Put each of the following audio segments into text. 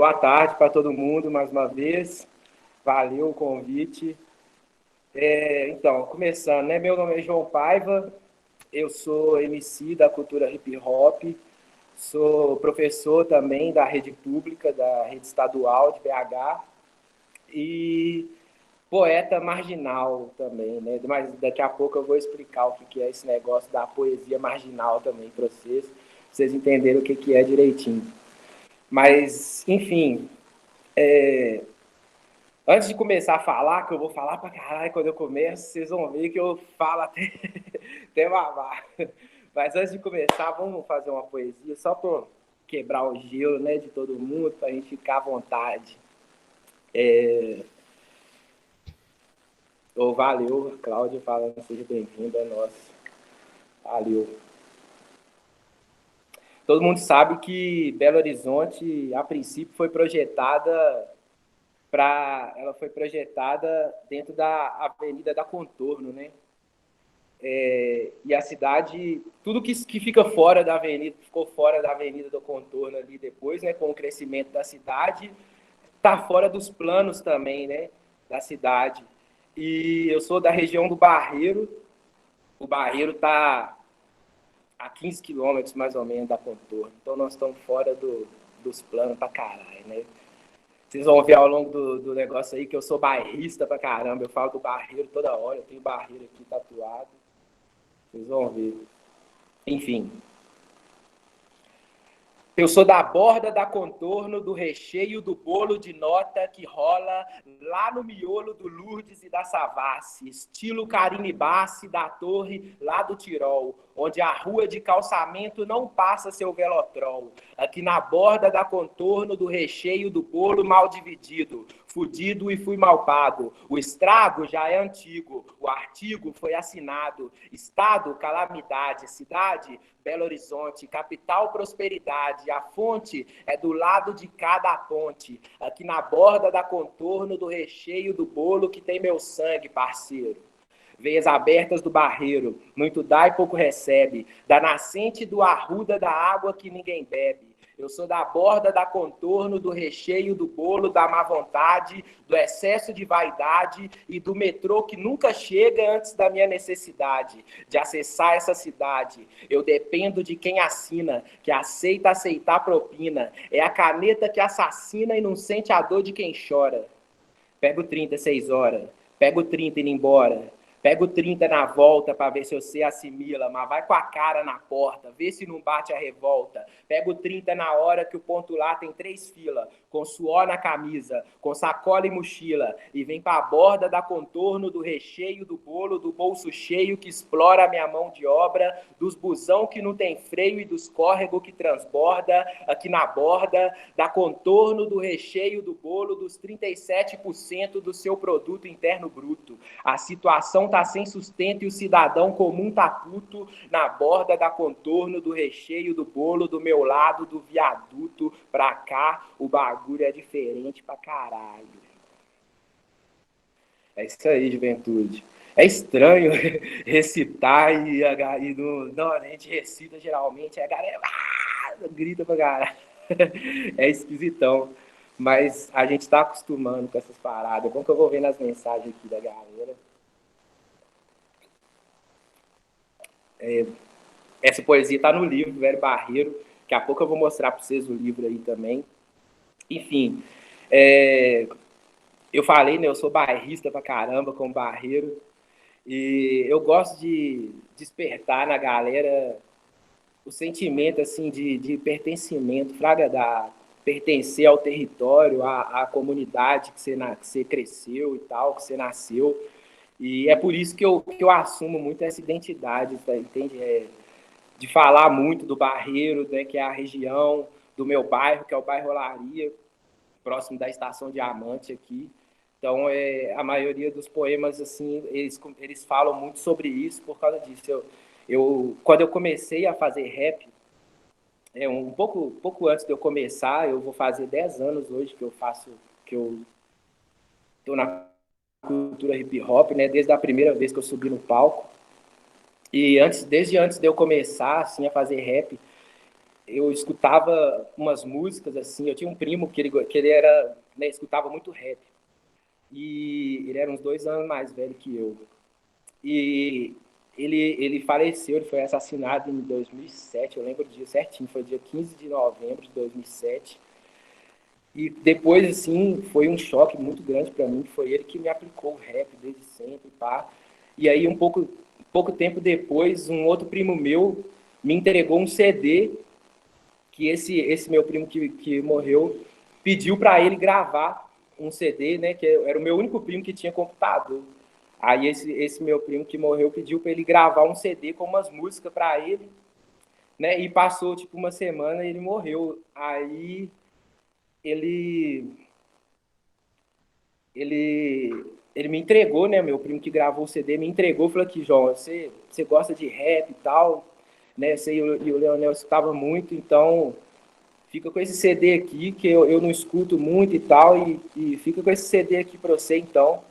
Boa tarde para todo mundo, mais uma vez. Valeu o convite. Então, começando, né? Meu nome é João Paiva, eu sou MC da cultura hip hop, sou professor também da rede pública, da rede estadual de BH e poeta marginal também, né? Mas daqui a pouco eu vou explicar o que é esse negócio da poesia marginal também para vocês entenderem o que é direitinho. Mas, enfim, antes de começar a falar, que eu vou falar pra caralho quando eu começo, vocês vão ver que eu falo até babar. Mas antes de começar, vamos fazer uma poesia só para quebrar o gelo, né, de todo mundo, para a gente ficar à vontade. Valeu, Cláudia, falando, seja bem-vinda, é nossa. Valeu. Todo mundo sabe que Belo Horizonte, a princípio, ela foi projetada dentro da Avenida da Contorno, né? E a cidade, tudo que fica fora da avenida, ficou fora da Avenida do Contorno ali depois, né, com o crescimento da cidade, está fora dos planos também, né, da cidade. E eu sou da região do Barreiro, o Barreiro está a 15 quilômetros mais ou menos da Contorno, então nós estamos fora dos planos pra caralho, né. Vocês vão ver ao longo do negócio aí que eu sou bairrista pra caramba, eu falo do Barreiro toda hora, eu tenho Barreiro aqui tatuado, vocês vão ver. Enfim, eu sou da borda da Contorno, do recheio do bolo de nota que rola lá no miolo do Lourdes e da Savassi, estilo Carine Bassi da Torre lá do Tirol, onde a rua de calçamento não passa seu velotrol. Aqui na borda da Contorno, do recheio do bolo mal dividido, fudido e fui mal pago. O estrago já é antigo, o artigo foi assinado. Estado, calamidade, cidade, Belo Horizonte, capital, prosperidade. A fonte é do lado de cada ponte, aqui na borda da Contorno, do recheio do bolo que tem meu sangue, parceiro. Veias abertas do barreiro, muito dá e pouco recebe, da nascente do arruda da água que ninguém bebe. Eu sou da borda da Contorno, do recheio do bolo, da má vontade, do excesso de vaidade e do metrô que nunca chega antes da minha necessidade de acessar essa cidade. Eu dependo de quem assina, que aceita aceitar propina. É a caneta que assassina e não sente a dor de quem chora. Pego 36 horas, pego 30 indo embora. Pega o 30 na volta para ver se você assimila, mas vai com a cara na porta, vê se não bate a revolta. Pega o 30 na hora que o ponto lá tem 3 filas, com suor na camisa, com sacola e mochila, e vem para a borda da Contorno, do recheio do bolo, do bolso cheio que explora a minha mão de obra, dos busão que não tem freio e dos córrego que transborda, aqui na borda da Contorno, do recheio do bolo, dos 37% do seu produto interno bruto. A situação tá sem sustento e o cidadão comum tá puto na borda da Contorno, do recheio do bolo, do meu lado, do viaduto, pra cá, o bagulho é diferente pra caralho. É isso aí, juventude. É estranho recitar não, a gente recita geralmente, a galera grita pra caralho. É esquisitão. Mas a gente tá acostumando com essas paradas. É bom que eu vou vendo as mensagens aqui da galera. Essa poesia está no livro, Velho Barreiro. Daqui a pouco eu vou mostrar para vocês o livro aí também. Enfim, eu falei, né? Eu sou bairrista pra caramba, como barreiro. E eu gosto de despertar na galera o sentimento assim de pertencimento, fraga da pertencer ao território, à comunidade que você cresceu e tal, que você nasceu. E é por isso que eu assumo muito essa identidade, tá, entende? De falar muito do Barreiro, né, que é a região do meu bairro, que é o bairro Olaria, próximo da Estação Diamante aqui. Então, a maioria dos poemas, assim, eles falam muito sobre isso por causa disso. Quando eu comecei a fazer rap, pouco antes de eu começar, eu vou fazer 10 anos hoje que eu estou na cultura hip hop, né, desde a primeira vez que eu subi no palco. E desde antes de eu começar assim, a fazer rap, eu escutava umas músicas, assim, eu tinha um primo que ele era, né, escutava muito rap, e ele era uns 2 anos mais velho que eu. E ele faleceu, ele foi assassinado em 2007, eu lembro do dia certinho, foi dia 15 de novembro de 2007. E depois, assim, foi um choque muito grande para mim, que foi ele que me aplicou o rap desde sempre, pá. E aí, pouco tempo depois, um outro primo meu me entregou um CD que esse meu primo que morreu pediu para ele gravar um CD, né? Que era o meu único primo que tinha computador. Aí esse meu primo que morreu pediu para ele gravar um CD com umas músicas para ele, né? E passou tipo uma semana e ele morreu. Aí ele ele ele me entregou, né? Meu primo que gravou o CD me entregou, falou aqui, João, você gosta de rap e tal, né? Você e o Leonel escutava muito, então fica com esse CD aqui, que eu não escuto muito e tal, e fica com esse CD aqui para você, então.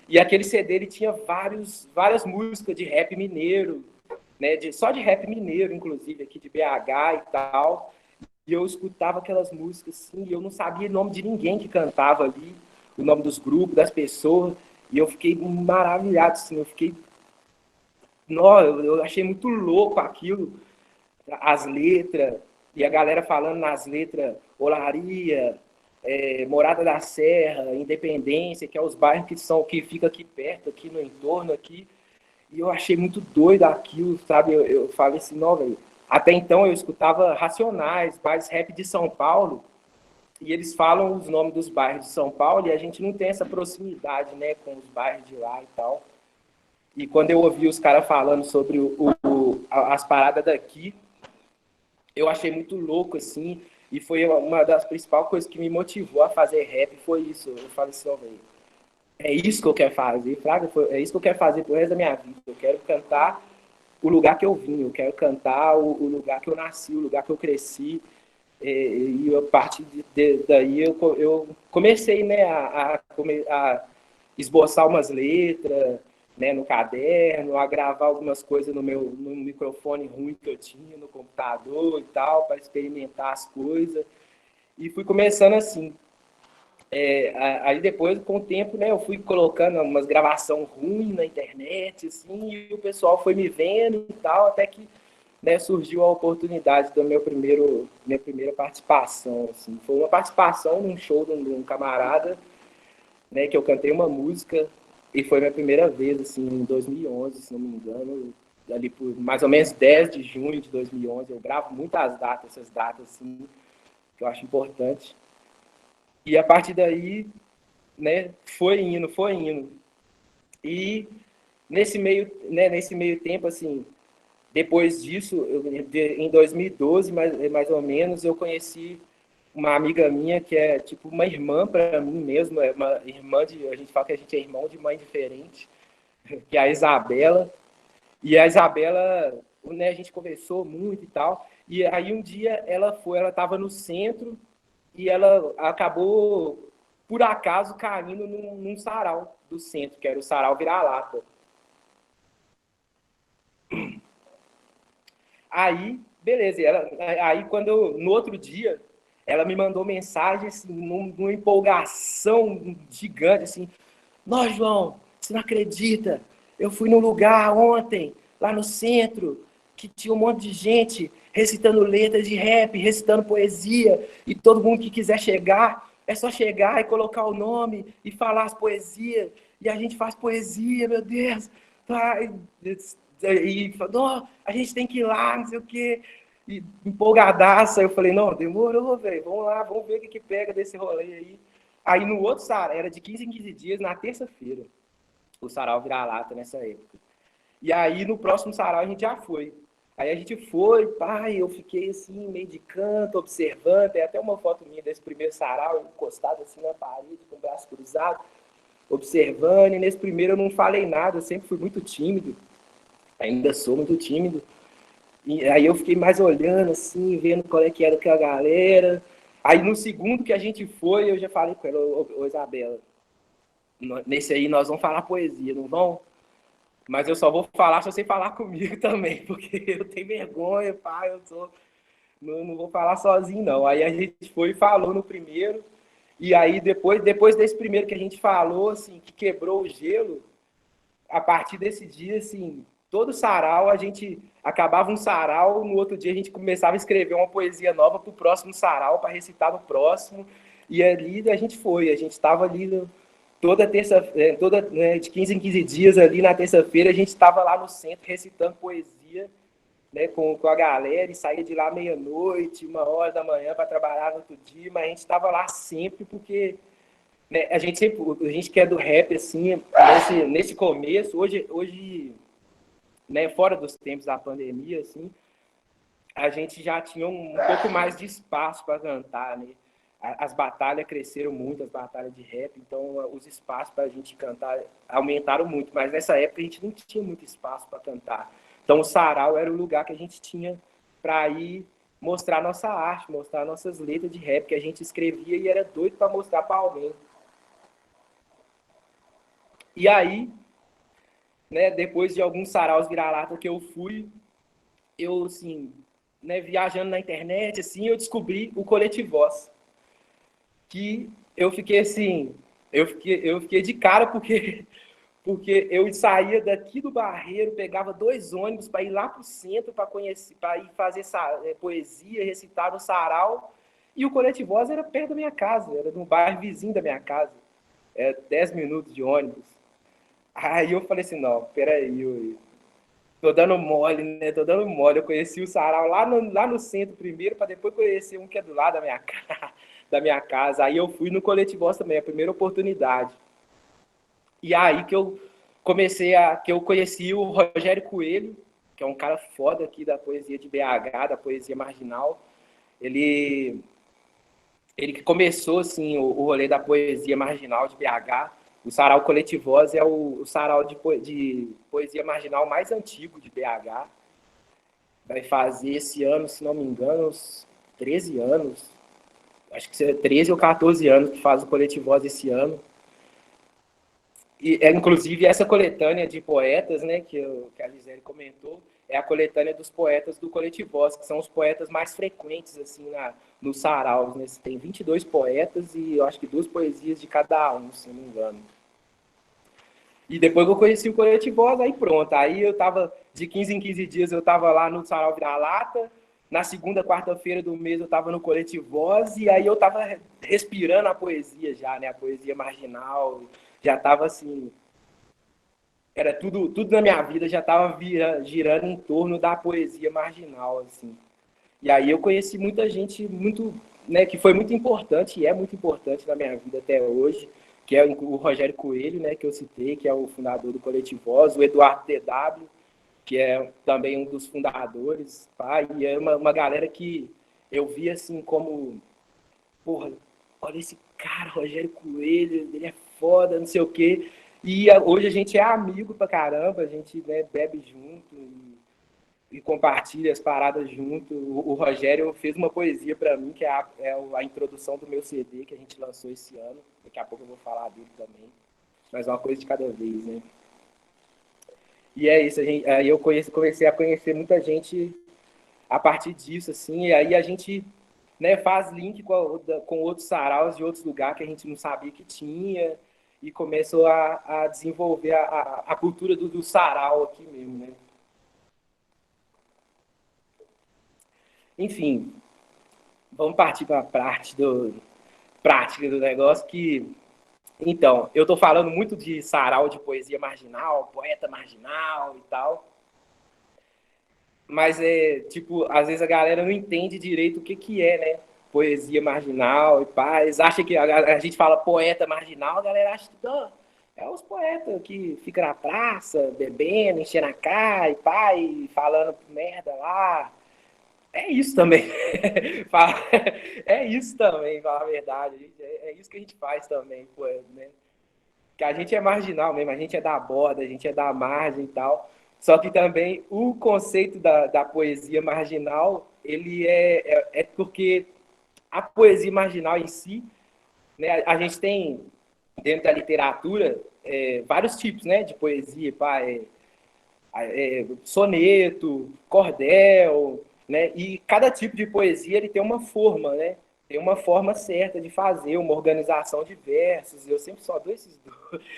E aquele CD, ele tinha várias músicas de rap mineiro, né? Só de rap mineiro, inclusive, aqui de BH e tal. E eu escutava aquelas músicas, assim, e eu não sabia o nome de ninguém que cantava ali, o nome dos grupos, das pessoas, e eu fiquei maravilhado, assim, eu fiquei... Nossa, eu achei muito louco aquilo, as letras, e a galera falando nas letras Olaria, Morada da Serra, Independência, que é os bairros que ficam aqui perto, aqui no entorno, aqui. E eu achei muito doido aquilo, sabe? Eu falei assim, não, velho. Até então eu escutava Racionais, bairros rap de São Paulo, e eles falam os nomes dos bairros de São Paulo e a gente não tem essa proximidade, né, com os bairros de lá e tal. E quando eu ouvi os caras falando sobre as paradas daqui, eu achei muito louco, assim, e foi uma das principais coisas que me motivou a fazer rap, foi isso. Eu falei assim, ó, velho, é isso que eu quero fazer, Fraga, é isso que eu quero fazer pro resto da minha vida. Eu quero cantar o lugar que eu vim, eu quero cantar o lugar que eu nasci, o lugar que eu cresci. E a partir daí eu comecei, né, a esboçar umas letras, né, no caderno, a gravar algumas coisas no microfone ruim que eu tinha no computador e tal, para experimentar as coisas. E fui começando assim. Aí depois, com o tempo, né, eu fui colocando umas gravação ruim na internet, assim, e o pessoal foi me vendo e tal, até que, né, surgiu a oportunidade da minha primeira participação, assim. Foi uma participação num show de um camarada, né, que eu cantei uma música, e foi minha primeira vez, assim, em 2011, se não me engano, ali por mais ou menos 10 de junho de 2011. Eu gravo muitas datas, essas datas, assim, que eu acho importante. E a partir daí, né, foi indo, foi indo. E nesse meio tempo, assim, depois disso, em 2012, mais ou menos, eu conheci uma amiga minha que é tipo uma irmã para mim mesmo, é uma irmã a gente fala que a gente é irmão de mãe diferente, que é a Isabela. E a Isabela, né, a gente conversou muito e tal. E aí um dia ela estava no centro e ela acabou, por acaso, caindo num sarau do centro, que era o sarau Vira-Lata. Aí, beleza, aí no outro dia, ela me mandou mensagem, assim, numa empolgação gigante, assim, nós, João, você não acredita, eu fui num lugar ontem, lá no centro, que tinha um monte de gente recitando letras de rap, recitando poesia, e todo mundo que quiser chegar, é só chegar e colocar o nome e falar as poesias, e a gente faz poesia, meu Deus. E falou, a gente tem que ir lá, não sei o quê. E empolgadaça, eu falei, não, demorou, velho, vamos lá, vamos ver o que pega desse rolê aí. Aí no outro sarau, era de 15 em 15 dias, na terça-feira, o sarau Vira-Lata nessa época. E aí no próximo sarau a gente já foi. Aí a gente foi, pai, eu fiquei assim, meio de canto, observando, tem até uma foto minha desse primeiro sarau, encostado assim na parede, com o braço cruzado, observando, e nesse primeiro eu não falei nada, eu sempre fui muito tímido, ainda sou muito tímido. E aí eu fiquei mais olhando, assim, vendo qual é que era com a galera. Aí no segundo que a gente foi, eu já falei com ela, ô Isabela, nesse aí nós vamos falar poesia, não vão? Mas eu só vou falar se você falar comigo também, porque eu tenho vergonha, pai, não vou falar sozinho, não. Aí a gente foi e falou no primeiro, e aí depois desse primeiro que a gente falou, assim, que quebrou o gelo, a partir desse dia, assim, todo sarau, a gente acabava um sarau, no outro dia a gente começava a escrever uma poesia nova para o próximo sarau, para recitar no próximo, e ali a gente foi, a gente estava ali toda terça, toda, né, de 15 em 15 dias ali na terça-feira, a gente estava lá no centro recitando poesia, né, com a galera, e saía de lá meia-noite, 1 hora da manhã para trabalhar no outro dia, mas a gente estava lá sempre porque, né, a gente que é do rap, assim, nesse começo, hoje, né, fora dos tempos da pandemia, assim, a gente já tinha um pouco mais de espaço para cantar, né? As batalhas cresceram muito, as batalhas de rap, então os espaços para a gente cantar aumentaram muito, mas nessa época a gente não tinha muito espaço para cantar. Então o sarau era o lugar que a gente tinha para ir mostrar nossa arte, mostrar nossas letras de rap que a gente escrevia e era doido para mostrar para alguém. E aí, né, depois de alguns saraus vira-lata que eu fui, eu, assim, né, viajando na internet, assim, eu descobri o Coletivós, que eu fiquei assim, eu fiquei de cara porque eu saía daqui do Barreiro, pegava 2 ônibus para ir lá para o centro para conhecer, para ir fazer poesia, recitar no sarau, e o Coletivós era perto da minha casa, era no bairro vizinho da minha casa, 10 minutos de ônibus. Aí eu falei assim, não, peraí, eu tô dando mole, né? Tô dando mole. Eu conheci o sarau lá no centro primeiro, para depois conhecer um que é do lado da minha casa. Aí eu fui no Coletivós também, a primeira oportunidade. E aí que eu conheci o Rogério Coelho, que é um cara foda aqui da poesia de BH, da poesia marginal. Ele ele que começou assim o rolê da poesia marginal de BH. O Sarau Coletivosa é o sarau de poesia marginal mais antigo de BH. Vai fazer esse ano, se não me engano, uns 13 anos. Acho que é 13 ou 14 anos que faz o Coletivosa esse ano. E, inclusive, essa coletânea de poetas, né, que a Gisele comentou, é a coletânea dos poetas do Coletivós, que são os poetas mais frequentes assim no Saraus. Né? Tem 22 poetas e eu acho que 2 poesias de cada um, se não me engano. E depois eu conheci o Coletivós, aí pronto. Aí eu tava, de 15 em 15 dias, eu tava lá no Sarau Vira-Lata. Na segunda, quarta-feira do mês, eu tava no Coletivós. E aí eu tava respirando a poesia já, né? A poesia marginal. Já tava assim, era tudo na minha vida já estava girando em torno da poesia marginal, assim. E aí eu conheci muita gente muito, né, que foi muito importante e é muito importante na minha vida até hoje, que é o Rogério Coelho, né, que eu citei, que é o fundador do Coletivoz, o Eduardo TW, que é também um dos fundadores, pá, e é uma galera que eu vi assim como, porra, olha esse cara, Rogério Coelho, ele é foda, não sei o quê. E hoje a gente é amigo pra caramba, a gente, né, bebe junto e compartilha as paradas junto. O Rogério fez uma poesia para mim, que é a introdução do meu CD que a gente lançou esse ano. Daqui a pouco eu vou falar dele também. Mas uma coisa de cada vez, né? E é isso, aí eu comecei a conhecer muita gente a partir disso, assim, e aí a gente, né, faz link com outros saraus de outros lugares que a gente não sabia que tinha, e começou a desenvolver a cultura do sarau aqui mesmo, né? Enfim, vamos partir para a parte prática do negócio, que, então, eu estou falando muito de sarau de poesia marginal, poeta marginal e tal, mas tipo, às vezes a galera não entende direito o que é, né? Poesia marginal e pá. Eles acham que a gente fala poeta marginal, a galera acha que é os poetas que ficam na praça, bebendo, enchendo a cara e pá, e falando merda lá. É isso também. É isso também, falar a verdade. É isso que a gente faz também, pô, né? Que a gente é marginal mesmo, a gente é da borda, a gente é da margem e tal. Só que também o conceito da poesia marginal, ele é porque a poesia marginal em si, né, a gente tem dentro da literatura vários tipos, né, de poesia, pá, soneto, cordel, né? E cada tipo de poesia ele tem uma forma, né? Tem uma forma certa de fazer, uma organização de versos. Eu sempre só dou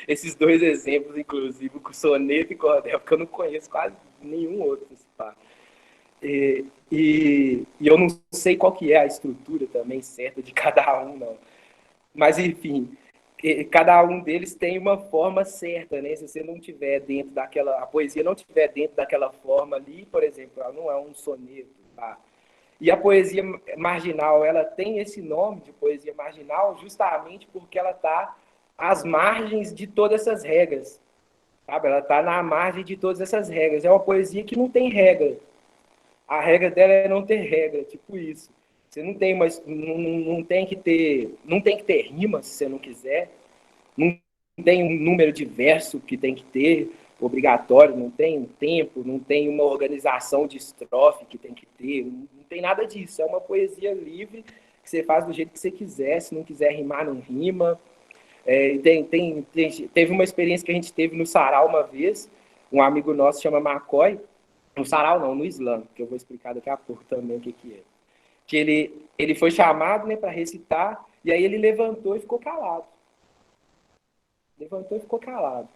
esses dois exemplos, inclusive, com soneto e cordel, porque eu não conheço quase nenhum outro. Tá? E eu não sei qual que é a estrutura também certa de cada um, não. Mas, enfim, cada um deles tem uma forma certa, né? Se você não tiver dentro daquela... A poesia não tiver dentro daquela forma ali, por exemplo, ela não é um soneto, tá? E a poesia marginal, ela tem esse nome de poesia marginal justamente porque ela está às margens de todas essas regras, sabe? Ela está na margem de todas essas regras. É uma poesia que não tem regra. A regra dela é não ter regra, tipo isso. Você não tem, mas não tem que ter rima se você não quiser. Não tem um número de verso que tem que ter obrigatório, não tem um tempo, não tem uma organização de estrofe que tem que ter, não tem nada disso. É uma poesia livre que você faz do jeito que você quiser. Se não quiser rimar, não rima. Teve uma experiência que a gente teve no Sarau uma vez. Um amigo nosso chama McCoy. No Sarau não, no Islã, que eu vou explicar daqui a pouco também o que é. Que ele foi chamado, né, para recitar, e aí ele levantou e ficou calado. Levantou e ficou calado.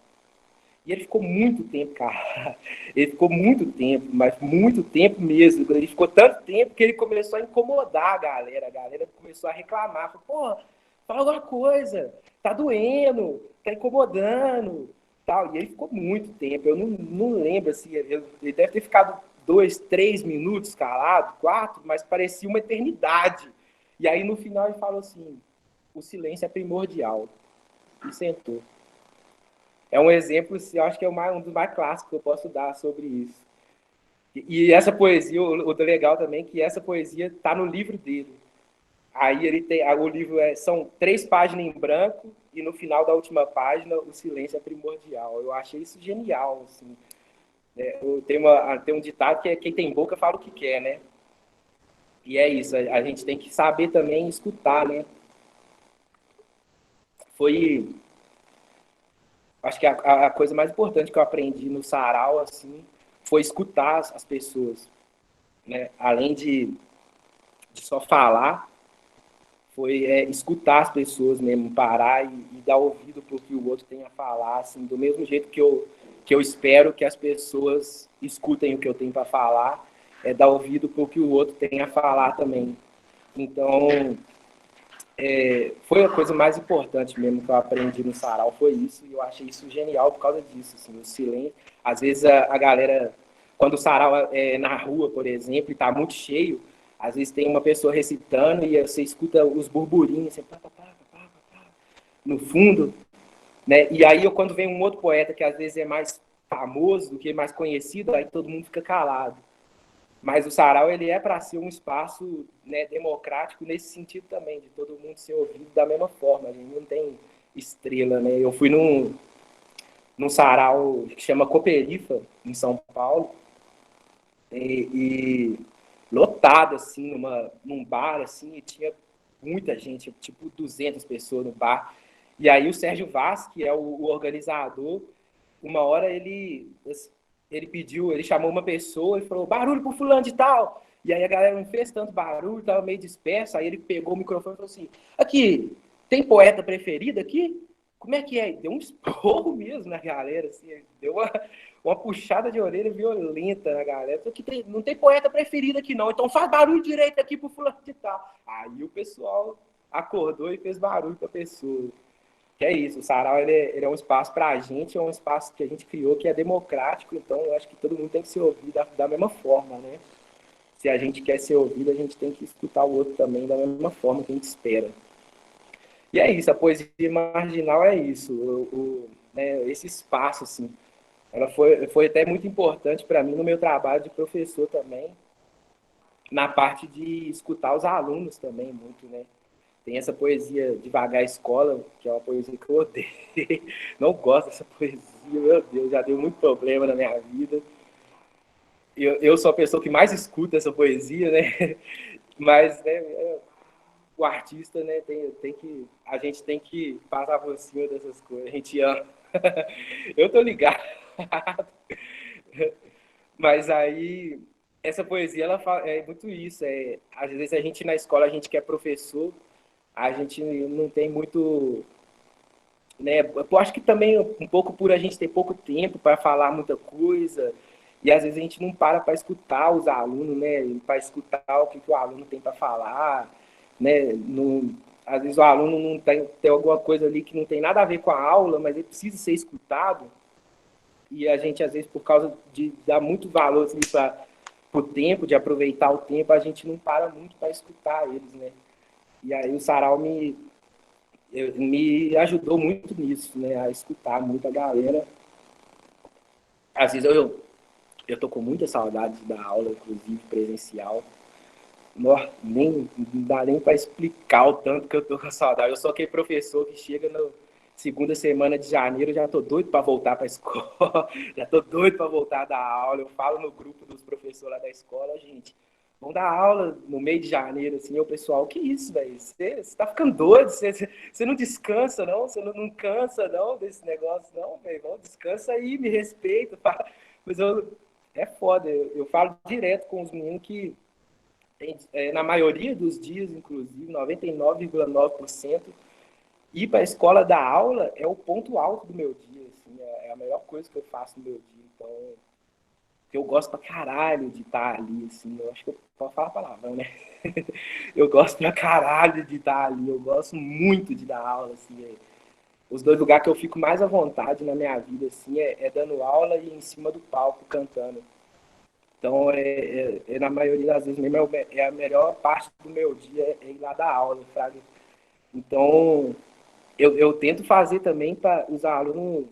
E ele ficou muito tempo calado. Ele ficou muito tempo, mas muito tempo mesmo. Ele ficou tanto tempo que ele começou a incomodar a galera. A galera começou a reclamar. Falou, pô, fala alguma coisa. Tá doendo, tá incomodando. Tal. E ele ficou muito tempo. Eu não lembro assim. Ele deve ter ficado 2, 3 minutos calado, 4, mas parecia uma eternidade. E aí no final ele falou assim: o silêncio é primordial. E sentou. É um exemplo, eu acho que é um dos mais clássicos que eu posso dar sobre isso. E essa poesia, o legal também é que essa poesia está no livro dele. Aí ele tem, o livro são 3 páginas em branco e no final da última página o silêncio é primordial. Eu achei isso genial, assim. Tem um ditado que é quem tem boca fala o que quer, né? E é isso, a gente tem que saber também escutar, né? Foi, acho que a coisa mais importante que eu aprendi no sarau, assim, foi escutar as pessoas, né? Além de só falar, foi escutar as pessoas mesmo, parar e dar ouvido para o que o outro tem a falar, assim, do mesmo jeito que eu espero que as pessoas escutem o que eu tenho para falar, dar ouvido para o que o outro tem a falar também. Então, foi a coisa mais importante mesmo que eu aprendi no sarau, foi isso, e eu achei isso genial por causa disso, assim, o silêncio. Às vezes a galera, quando o sarau é na rua, por exemplo, e está muito cheio, às vezes tem uma pessoa recitando e você escuta os burburinhos, assim, pá, pá, pá, pá, pá, no fundo, né? E aí quando vem um outro poeta que às vezes é mais famoso do que mais conhecido, aí todo mundo fica calado. Mas o sarau ele é para ser um espaço, né, democrático nesse sentido também, de todo mundo ser ouvido da mesma forma. A gente não tem estrela, né? Eu fui num sarau que chama Cooperifa, em São Paulo, e lotado, assim, num bar, assim, e tinha muita gente, tipo 200 pessoas no bar. E aí o Sérgio Vaz, que é o organizador, uma hora ele pediu, ele chamou uma pessoa e falou, barulho pro fulano de tal. E aí a galera não fez tanto barulho, tava meio dispersa, aí ele pegou o microfone e falou assim, aqui, tem poeta preferido aqui? Como é que é? Deu um esporro mesmo na galera, assim, deu uma puxada de orelha violenta na galera. Não tem poeta preferido aqui não, então faz barulho direito aqui pro fulano de tal. Aí o pessoal acordou e fez barulho pra pessoa. Que é isso, o sarau ele é um espaço para a gente, é um espaço que a gente criou que é democrático, então eu acho que todo mundo tem que ser ouvido da mesma forma, né? Se a gente quer ser ouvido, a gente tem que escutar o outro também da mesma forma que a gente espera. E é isso, a poesia marginal é isso, né, esse espaço, assim. Ela foi até muito importante para mim no meu trabalho de professor também, na parte de escutar os alunos também, muito, né? Tem essa poesia Devagar Escola, que é uma poesia que eu odeio. Não gosto dessa poesia, meu Deus, já deu muito problema na minha vida. Eu sou a pessoa que mais escuta essa poesia, né? Mas né, o artista, né, a gente tem que passar por cima dessas coisas. A gente ama. Eu tô ligado. Mas aí essa poesia ela é muito isso. Às vezes a gente na escola, a gente que é professor, a gente não tem muito, né? Eu acho que também um pouco por a gente ter pouco tempo para falar muita coisa, e às vezes a gente não para escutar os alunos, né? Para escutar o que o aluno tem para falar, né? Não, às vezes o aluno não tem alguma coisa ali que não tem nada a ver com a aula, mas ele precisa ser escutado. E a gente, às vezes, por causa de dar muito valor assim, para o tempo, de aproveitar o tempo, a gente não para muito para escutar eles, né? E aí o Sarau me ajudou muito nisso, né? A escutar muito a galera. Às vezes eu tô com muita saudade da aula, inclusive presencial. Não dá nem para explicar o tanto que eu tô com saudade. Eu sou aquele professor que chega na segunda semana de janeiro, já tô doido para voltar para a escola, já tô doido para voltar da aula. Eu falo no grupo dos professores lá da escola, gente, vão dar aula no meio de janeiro, assim, o pessoal, que isso, velho? Você tá ficando doido? Você não descansa, não? Você não cansa, não, desse negócio, não, velho? Descansa aí, me respeita. Mas é foda, eu falo direto com os meninos que na maioria dos dias, inclusive, 99,9%, ir para a escola dar aula é o ponto alto do meu dia. Assim, é a melhor coisa que eu faço no meu dia. Então, eu gosto pra caralho de estar ali. Assim, eu acho que eu posso falar palavrão, né? Eu gosto pra caralho de estar ali. Eu gosto muito de dar aula. Assim, os dois lugares que eu fico mais à vontade na minha vida assim, é dando aula e em cima do palco cantando. Então, na maioria das vezes mesmo, é a melhor parte do meu dia é ir lá dar aula, sabe? Então, eu tento fazer também para os alunos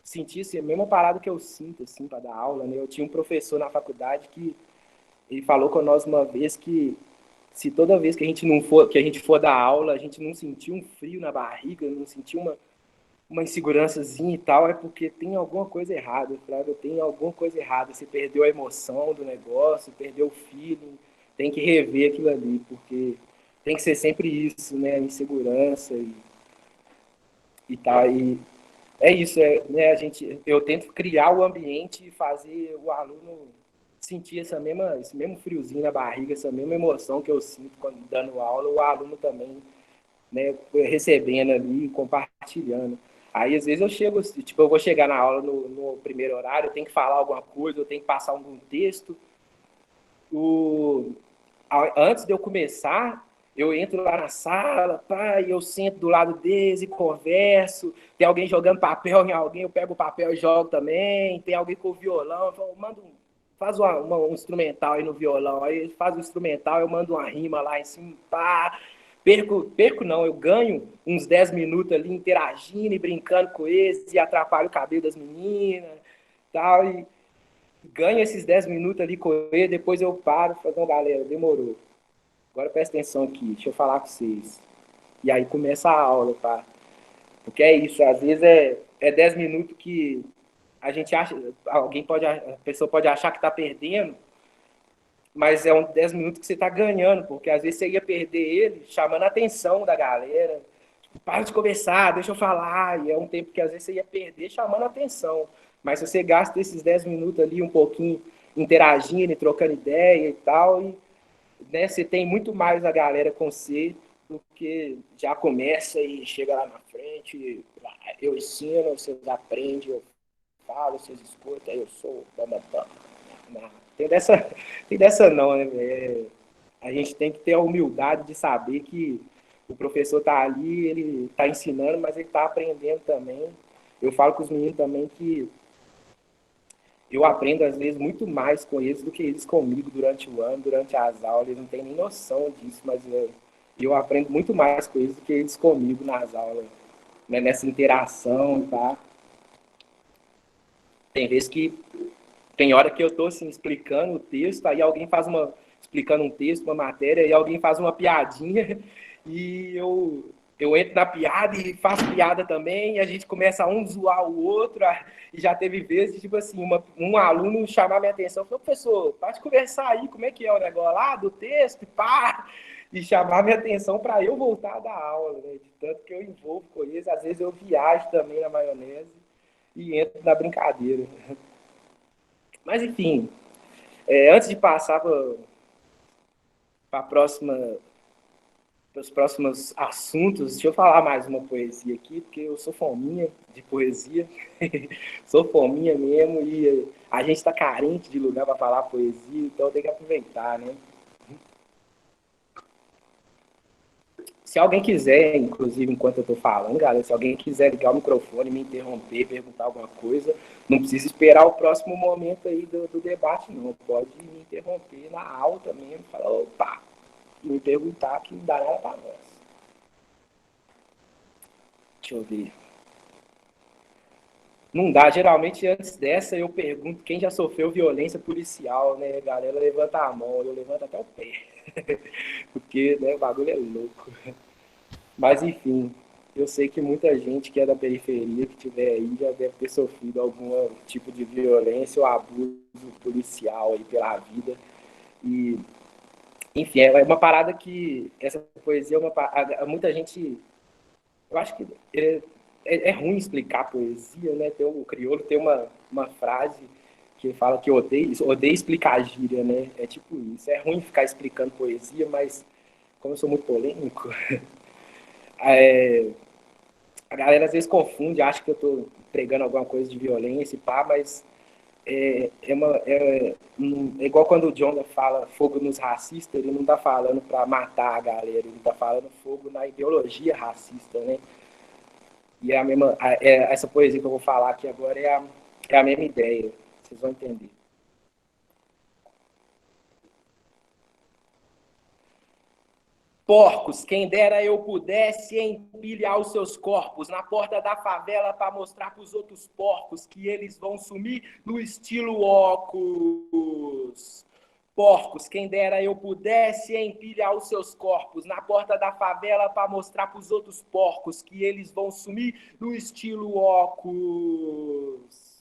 sentir assim, a mesma parada que eu sinto, assim, para dar aula, né? Eu tinha um professor na faculdade que ele falou com nós uma vez que se toda vez que a gente não for, que a gente for dar aula, a gente não sentir um frio na barriga, não sentir uma insegurançazinha e tal, é porque tem alguma coisa errada, Flávio, tem alguma coisa errada. Você perdeu a emoção do negócio, perdeu o feeling, tem que rever aquilo ali, porque tem que ser sempre isso, né? Insegurança e tal. E é isso, né? Eu tento criar o ambiente e fazer o aluno sentir esse mesmo friozinho na barriga, essa mesma emoção que eu sinto quando dando aula, o aluno também, né, recebendo ali, compartilhando. Aí, às vezes, eu chego, tipo, eu vou chegar na aula no primeiro horário, eu tenho que falar alguma coisa, eu tenho que passar algum texto. O, Antes de eu começar, eu entro lá na sala, pá, e eu sento do lado deles e converso. Tem alguém jogando papel em alguém, eu pego o papel e jogo também. Tem alguém com o violão, eu falo, faz um instrumental aí no violão. Aí ele faz o instrumental, eu mando uma rima lá em cima, pá. Perco não, eu ganho uns 10 minutos ali interagindo e brincando com eles e atrapalho o cabelo das meninas tal, e ganho esses 10 minutos ali com ele, depois eu paro e falo, não, galera, demorou. Agora presta atenção aqui, deixa eu falar com vocês. E aí começa a aula, tá? Porque é isso, às vezes é 10 minutos que a gente acha, a pessoa pode achar que tá perdendo, mas é 10 minutos que você tá ganhando, porque às vezes você ia perder ele chamando a atenção da galera. Tipo, para de conversar, deixa eu falar. E é um tempo que às vezes você ia perder chamando a atenção. Mas se você gasta esses 10 minutos ali um pouquinho interagindo e trocando ideia e tal, e né, você tem muito mais a galera com você do que já começa e chega lá na frente, eu ensino, vocês aprendem, eu falo, vocês escutam, eu sou bambambam. Não, tem dessa não, né? A gente tem que ter a humildade de saber que o professor está ali, ele está ensinando, mas ele está aprendendo também. Eu falo com os meninos também que eu aprendo, às vezes, muito mais com eles do que eles comigo durante o ano, durante as aulas. Eles não têm nem noção disso, mas eu aprendo muito mais com eles do que eles comigo nas aulas, né? Nessa interação, tá? Tem vezes que tem hora que eu estou assim, explicando o texto, aí alguém faz explicando um texto, uma matéria, e alguém faz uma piadinha, e eu entro na piada e faço piada também, e a gente começa a um zoar o outro, e já teve vezes, tipo assim, um aluno chamar minha atenção, falou, professor, pode conversar aí, como é que é o negócio lá do texto, pá, e chamar minha atenção para eu voltar da aula, né? De tanto que eu envolvo com eles, às vezes eu viajo também na maionese e entro na brincadeira. Mas, enfim, Antes de passar para os próximos assuntos, deixa eu falar mais uma poesia aqui, porque eu sou fominha de poesia, sou fominha mesmo, e a gente está carente de lugar para falar poesia, então tem que aproveitar, né? Se alguém quiser, inclusive, enquanto eu estou falando, galera, se alguém quiser ligar o microfone, me interromper, perguntar alguma coisa, não precisa esperar o próximo momento aí do debate, não. Pode me interromper na alta mesmo, falar, opa, e me perguntar que não dá nada para nós. Deixa eu ver. Não dá. Geralmente, antes dessa, eu pergunto quem já sofreu violência policial, né? A galera levanta a mão, eu levanto até o pé. Porque, né, o bagulho é louco. Mas, enfim, eu sei que muita gente que é da periferia, que tiver aí, já deve ter sofrido algum tipo de violência ou abuso policial aí pela vida. E, enfim, é uma parada que essa poesia é uma parada, muita gente, eu acho que é ruim explicar poesia, né? O crioulo tem uma frase que fala que odeia explicar gíria, né? É tipo isso. É ruim ficar explicando poesia, mas como eu sou muito polêmico, é, a galera às vezes confunde, acha que eu estou pregando alguma coisa de violência e pá, mas é igual quando o Jonga fala fogo nos racistas, ele não está falando para matar a galera, ele está falando fogo na ideologia racista, né? E é a mesma, essa poesia que eu vou falar aqui agora é a mesma ideia, vocês vão entender. Porcos, quem dera eu pudesse empilhar os seus corpos na porta da favela para mostrar para os outros porcos que eles vão sumir no estilo Ocus. Porcos, quem dera eu pudesse empilhar os seus corpos na porta da favela para mostrar para os outros porcos que eles vão sumir no estilo Ocus.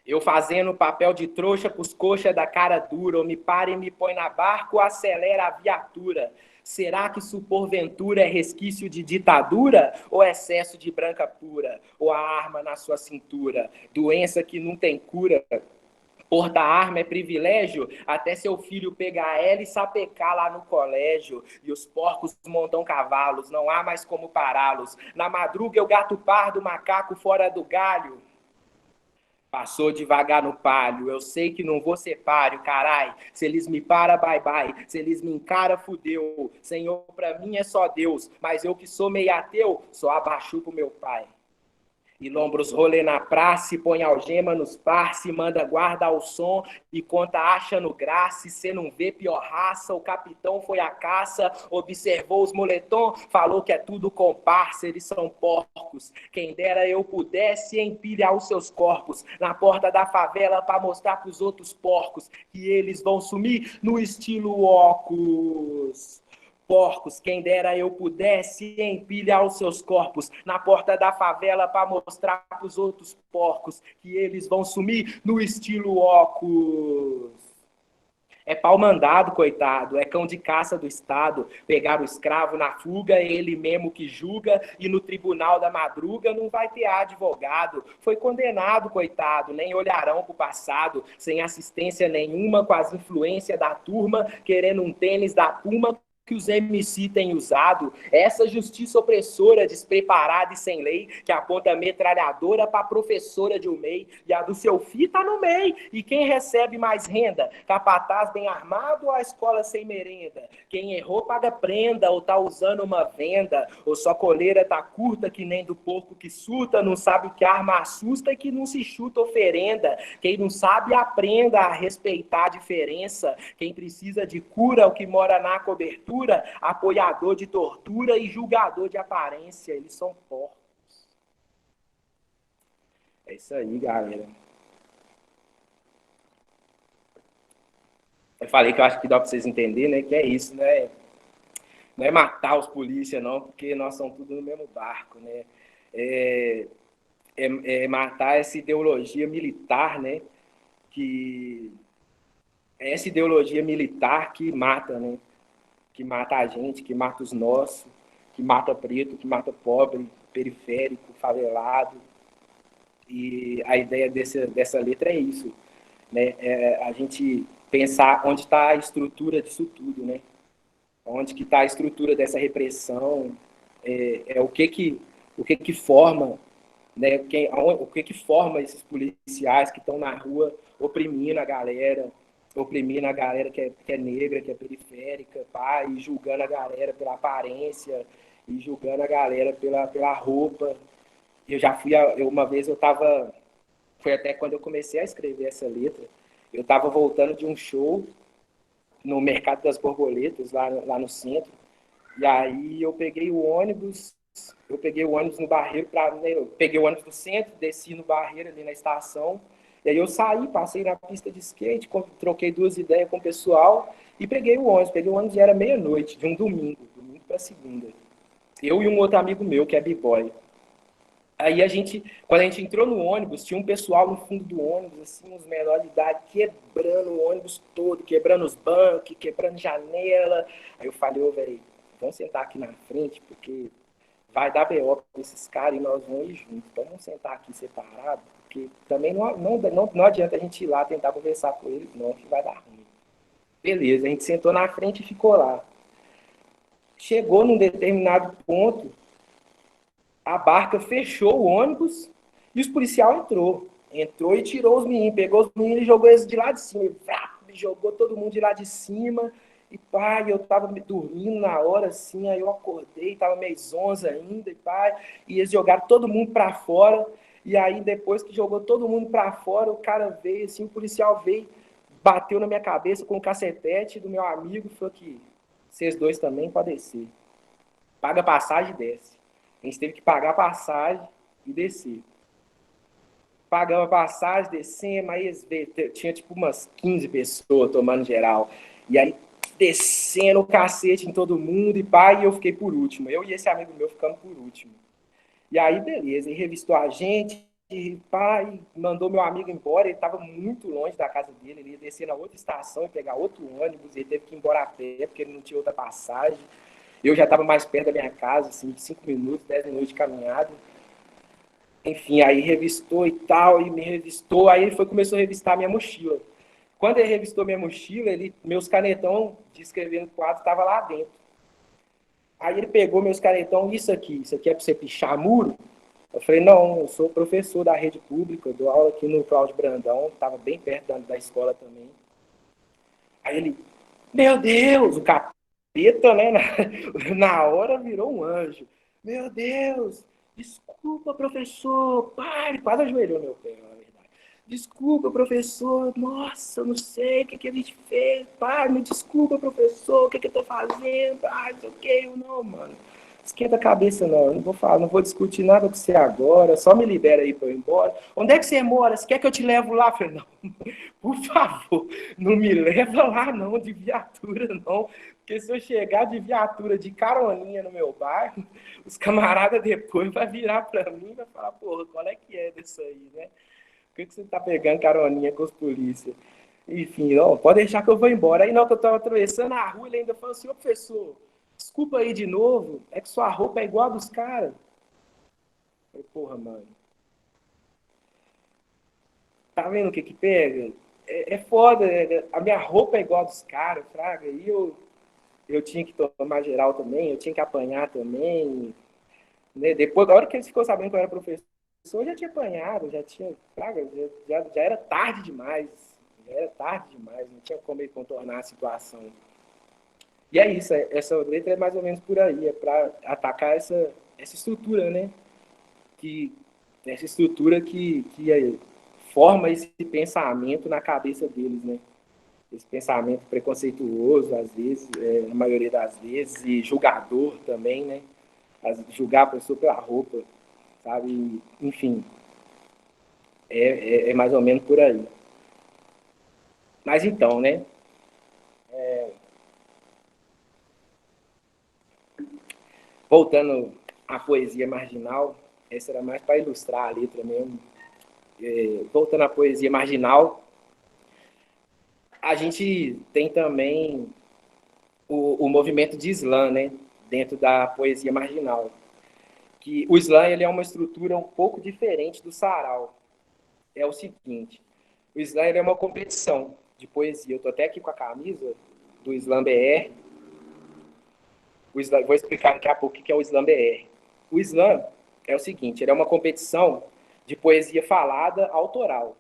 Eu fazendo papel de trouxa pros coxa da cara dura, ou me para e me põe na barca ou acelera a viatura. Será que isso porventura é resquício de ditadura ou excesso de branca pura? Ou a arma na sua cintura? Doença que não tem cura? Portar arma é privilégio, até seu filho pegar ela e sapecar lá no colégio. E os porcos montam cavalos, não há mais como pará-los. Na madruga eu gato pardo, macaco fora do galho. Passou devagar no palio, eu sei que não vou ser páreo, carai. Se eles me param, bye bye. Se eles me encaram, fudeu. Senhor, pra mim é só Deus, mas eu que sou meio ateu, só abaixo pro meu pai. E lombros rolê na praça, põe algema nos parce, manda guarda ao som e conta acha no graça. Cê não vê pior raça, o capitão foi à caça, observou os moletom, falou que é tudo comparsa, eles são porcos. Quem dera eu pudesse empilhar os seus corpos na porta da favela para mostrar pros outros porcos que eles vão sumir no estilo Ocus. Porcos, quem dera eu pudesse empilhar os seus corpos na porta da favela para mostrar para os outros porcos que eles vão sumir no estilo Ocus. É pau mandado, coitado, é cão de caça do Estado. Pegar o escravo na fuga, ele mesmo que julga, e no tribunal da madruga não vai ter advogado. Foi condenado, coitado, nem olharão pro passado, sem assistência nenhuma, com as influências da turma, querendo um tênis da Puma que os MC têm usado, essa justiça opressora, despreparada e sem lei, que aponta metralhadora para professora de um MEI, e a do seu filho tá no MEI. E quem recebe mais renda? Capataz bem armado ou a escola sem merenda? Quem errou paga prenda ou tá usando uma venda, ou sua coleira tá curta que nem do porco que surta, não sabe que a arma assusta e que não se chuta oferenda. Quem não sabe aprenda a respeitar a diferença. Quem precisa de cura, o que mora na cobertura, apoiador de tortura e julgador de aparência. Eles são porcos. É isso aí, galera. Eu falei que eu acho que dá para vocês entenderem, né? Que é isso, né? Não é matar os polícia, não, porque nós somos tudo no mesmo barco, né? É, matar essa ideologia militar, né? Que é essa ideologia militar que mata, né? Que mata a gente, que mata os nossos, que mata preto, que mata pobre, periférico, favelado. E a ideia dessa letra é isso. né? A gente pensar onde está a estrutura disso tudo, né? Onde que está a estrutura dessa repressão, o que que forma, né? O que que forma esses policiais que estão na rua oprimindo a galera que é negra, que é periférica, pá, e julgando a galera pela aparência, e julgando a galera pela roupa. Uma vez eu estava, foi até quando eu comecei a escrever essa letra, eu estava voltando de um show no Mercado das Borboletas, lá no centro, e aí eu peguei o ônibus no Barreiro, né, eu peguei o ônibus do centro, desci no Barreiro, ali na estação, e aí eu saí, passei na pista de skate, troquei 2 ideias com o pessoal, e peguei o ônibus e era meia-noite, de um domingo para segunda. Eu e um outro amigo meu, que é b-boy. Aí quando a gente entrou no ônibus, tinha um pessoal no fundo do ônibus, assim, uns menores de idade, quebrando o ônibus todo, quebrando os bancos, quebrando janela. Aí eu falei, ô, velho, vamos sentar aqui na frente, porque vai dar BO com esses caras e nós vamos ir juntos. Então vamos sentar aqui separado, porque também não adianta a gente ir lá tentar conversar com eles, não, que vai dar ruim. Beleza, a gente sentou na frente e ficou lá. Chegou num determinado ponto, a barca fechou o ônibus e os policiais entrou e tirou os meninos, pegou os meninos e jogou eles de lá de cima, e jogou todo mundo de lá de cima, e pai, eu tava dormindo na hora, assim, aí eu acordei, tava meio zonza ainda, e pai, e eles jogaram todo mundo pra fora, e aí depois que jogou todo mundo pra fora, o cara veio, assim, o policial veio, bateu na minha cabeça com o cacetete do meu amigo, falou que vocês dois também podem descer, paga passagem e desce. A gente teve que pagar a passagem e descer. Pagamos a passagem, descemos, aí tinha tipo umas 15 pessoas tomando geral. E aí descendo o cacete em todo mundo, e pai, e eu fiquei por último. Eu e esse amigo meu ficamos por último. E aí, beleza, ele revistou a gente, e pai, mandou meu amigo embora, ele estava muito longe da casa dele, ele ia descer na outra estação e pegar outro ônibus, ele teve que ir embora a pé, porque ele não tinha outra passagem. Eu já estava mais perto da minha casa, assim, 5 minutos, 10 minutos de caminhada. Enfim, aí revistou e tal, e me revistou, aí ele começou a revistar minha mochila. Quando ele revistou minha mochila, meus canetão de escrever no quadro estavam lá dentro. Aí ele pegou meus canetão, isso aqui é para você pichar muro? Eu falei, não, eu sou professor da rede pública, eu dou aula aqui no Cláudio Brandão, estava bem perto da escola também. Aí ele, meu Deus, o capeta, né, na hora virou um anjo. Meu Deus, desculpa, professor. Pai, ele quase ajoelhou meu pé, na verdade. Desculpa, professor. Nossa, eu não sei o que a gente fez. Pai, me desculpa, professor. O que eu tô fazendo? Pai, não sei o que. Eu não, mano. Esquenta a cabeça, não. Eu não vou falar, não vou discutir nada com você agora. Só me libera aí pra eu ir embora. Onde é que você mora? Você quer que eu te levo lá? Eu falei, não, por favor, não me leva lá, não, de viatura, não. Porque se eu chegar de viatura de caroninha no meu bairro, os camaradas depois vão virar para mim e vai falar, porra, qual é que é disso aí, né? Por que você tá pegando caroninha com os polícias? Enfim, não, pode deixar que eu vou embora. Aí, não, que eu tava atravessando a rua, ele ainda falou assim, ô professor, desculpa aí de novo, é que sua roupa é igual a dos caras. Falei, porra, mano. Tá vendo o que pega? É foda, né? A minha roupa é igual a dos caras, fraga, e eu tinha que tomar geral também, eu tinha que apanhar também, né? Depois, da hora que eles ficou sabendo que eu era professor, eu já tinha apanhado, já tinha, fraga, já era tarde demais, não tinha como ele contornar a situação. E é isso, essa letra é mais ou menos por aí, é para atacar essa estrutura, né? Que, essa estrutura que forma esse pensamento na cabeça deles, né? Esse pensamento preconceituoso, às vezes, na maioria das vezes, e julgador também, né? Julgar a pessoa pela roupa, sabe? Enfim, é mais ou menos por aí. Mas então, né? Voltando à poesia marginal, essa era mais para ilustrar a letra mesmo. Voltando à poesia marginal, a gente tem também o movimento de slam, né? Dentro da poesia marginal. Que o slam ele é uma estrutura um pouco diferente do sarau. É o seguinte, O slam é uma competição de poesia. Eu estou até aqui com a camisa do Slam BR. Vou explicar daqui a pouco o que é o Slam BR. O slam é o seguinte, ele é uma competição de poesia falada autoral,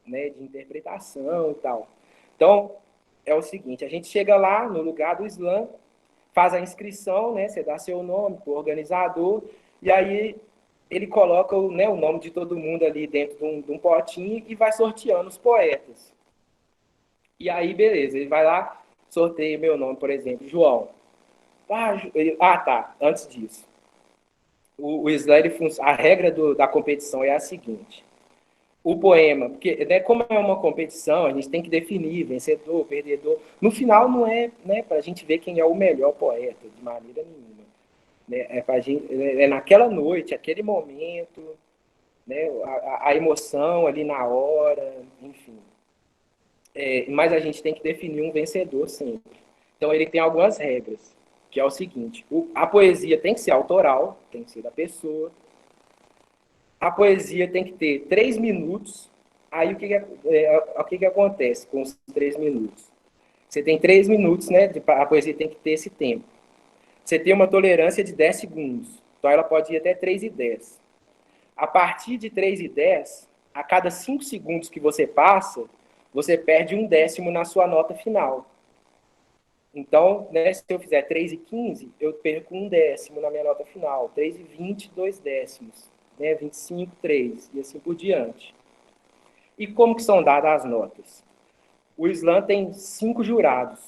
né, de interpretação e tal. Então, é o seguinte, a gente chega lá no lugar do slam, faz a inscrição, né, você dá seu nome para o organizador, e aí ele coloca o nome de todo mundo ali dentro de um potinho e vai sorteando os poetas. E aí, beleza, ele vai lá, sorteia meu nome, por exemplo, João. Tá, antes disso. O slam, a regra da competição é a seguinte. O poema, porque né, como é uma competição, a gente tem que definir vencedor, perdedor. No final não é, né, para a gente ver quem é o melhor poeta, de maneira nenhuma. Né? É naquela noite, aquele momento, né, a emoção ali na hora, enfim. Mas a gente tem que definir um vencedor sempre. Então ele tem algumas regras, que é o seguinte: a poesia tem que ser autoral, tem que ser da pessoa. A poesia tem que ter 3 minutos. Aí o que acontece com os 3 minutos? Você tem 3 minutos, né? A poesia tem que ter esse tempo. Você tem uma tolerância de 10 segundos. Então ela pode ir até 3:10. A partir de 3:10, a cada 5 segundos que você passa, você perde 1/10 na sua nota final. Então, né, se eu fizer 3:15, eu perco 1/10 na minha nota final. 3:20, 2/10. Né, 25, 3, e assim por diante. E como que são dadas as notas? O slam tem 5 jurados.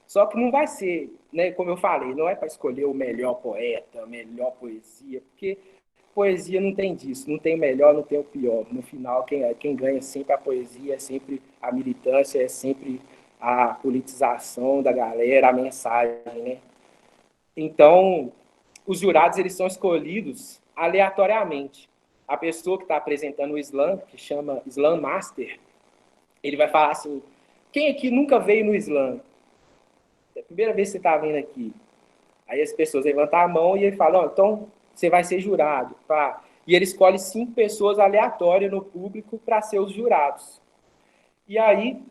Só que não vai ser, né, como eu falei, não é para escolher o melhor poeta, a melhor poesia, porque poesia não tem disso, não tem o melhor, não tem o pior. No final, quem ganha sempre a poesia, é sempre a militância, é sempre a politização da galera, a mensagem, né? Então, os jurados eles são escolhidos aleatoriamente. A pessoa que está apresentando o slam, que chama Slam Master, ele vai falar assim: quem aqui nunca veio no slam? É a primeira vez que você está vindo aqui. Aí as pessoas levantam a mão e ele fala: então você vai ser jurado. Pá. E ele escolhe 5 pessoas aleatórias no público para ser os jurados. E aí,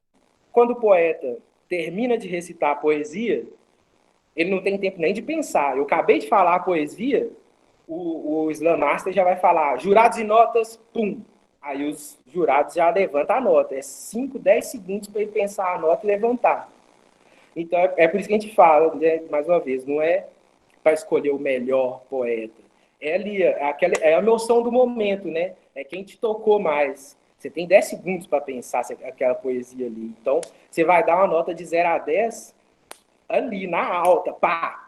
quando o poeta termina de recitar a poesia, ele não tem tempo nem de pensar. Eu acabei de falar a poesia, o Slam Master já vai falar jurados e notas, pum. Aí os jurados já levantam a nota. É 5, 10 segundos para ele pensar a nota e levantar. Então, é por isso que a gente fala, né, mais uma vez, não é para escolher o melhor poeta. É ali, é a emoção do momento, né? É quem te tocou mais. Você tem 10 segundos para pensar aquela poesia ali. Então, você vai dar uma nota de 0 a 10 ali, na alta, pá!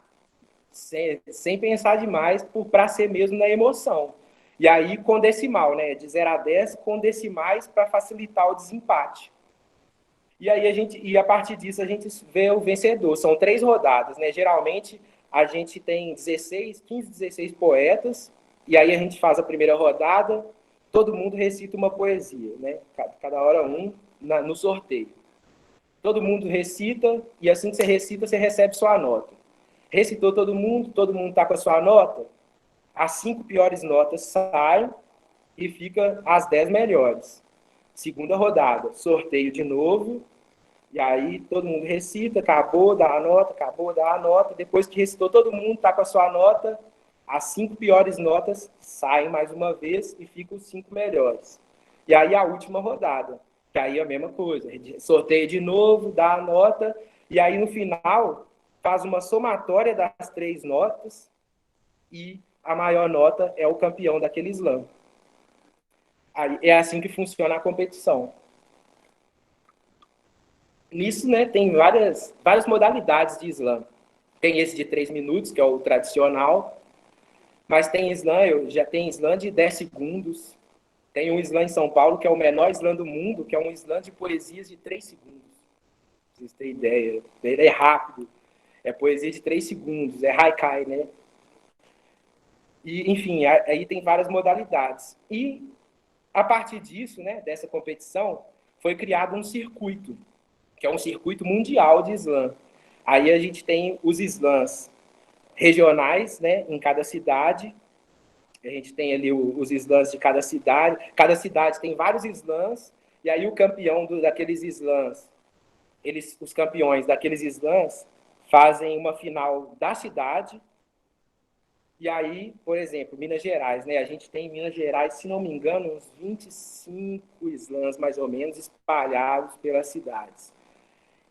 Sem pensar demais, para ser mesmo na emoção. E aí com decimal, né? De 0 a 10 com decimais para facilitar o desempate. E aí a partir disso a gente vê o vencedor. São 3 rodadas, né? Geralmente a gente tem 15, 16 poetas, e aí a gente faz a primeira rodada, todo mundo recita uma poesia, né? Cada hora no sorteio. Todo mundo recita, e assim que você recita, você recebe sua nota. Recitou todo mundo está com a sua nota, as 5 piores notas saem e fica as 10 melhores. Segunda rodada, sorteio de novo, e aí todo mundo recita, acabou, dá a nota, depois que recitou todo mundo, está com a sua nota, as 5 piores notas saem mais uma vez e ficam os 5 melhores. E aí a última rodada, que aí é a mesma coisa, sorteio de novo, dá a nota, e aí no final faz uma somatória das 3 notas e a maior nota é o campeão daquele slam. Aí, é assim que funciona a competição. Nisso, né, tem várias modalidades de slam. Tem esse de 3 minutos, que é o tradicional, mas tem slam, já tem slam de 10 segundos. Tem um slam em São Paulo, que é o menor slam do mundo, que é um slam de poesias de 3 segundos. Pra vocês terem ideia. Ele é rápido. É poesia de 3 segundos, é haikai, né? E, enfim, aí tem várias modalidades. E, a partir disso, né, dessa competição, foi criado um circuito, que é um circuito mundial de slam. Aí a gente tem os slams regionais, né, em cada cidade. A gente tem ali os slams de cada cidade. Cada cidade tem vários slams. E aí o campeão daqueles slams, os campeões daqueles slams fazem uma final da cidade. E aí, por exemplo, Minas Gerais, né? A gente tem em Minas Gerais, se não me engano, uns 25 slams, mais ou menos, espalhados pelas cidades.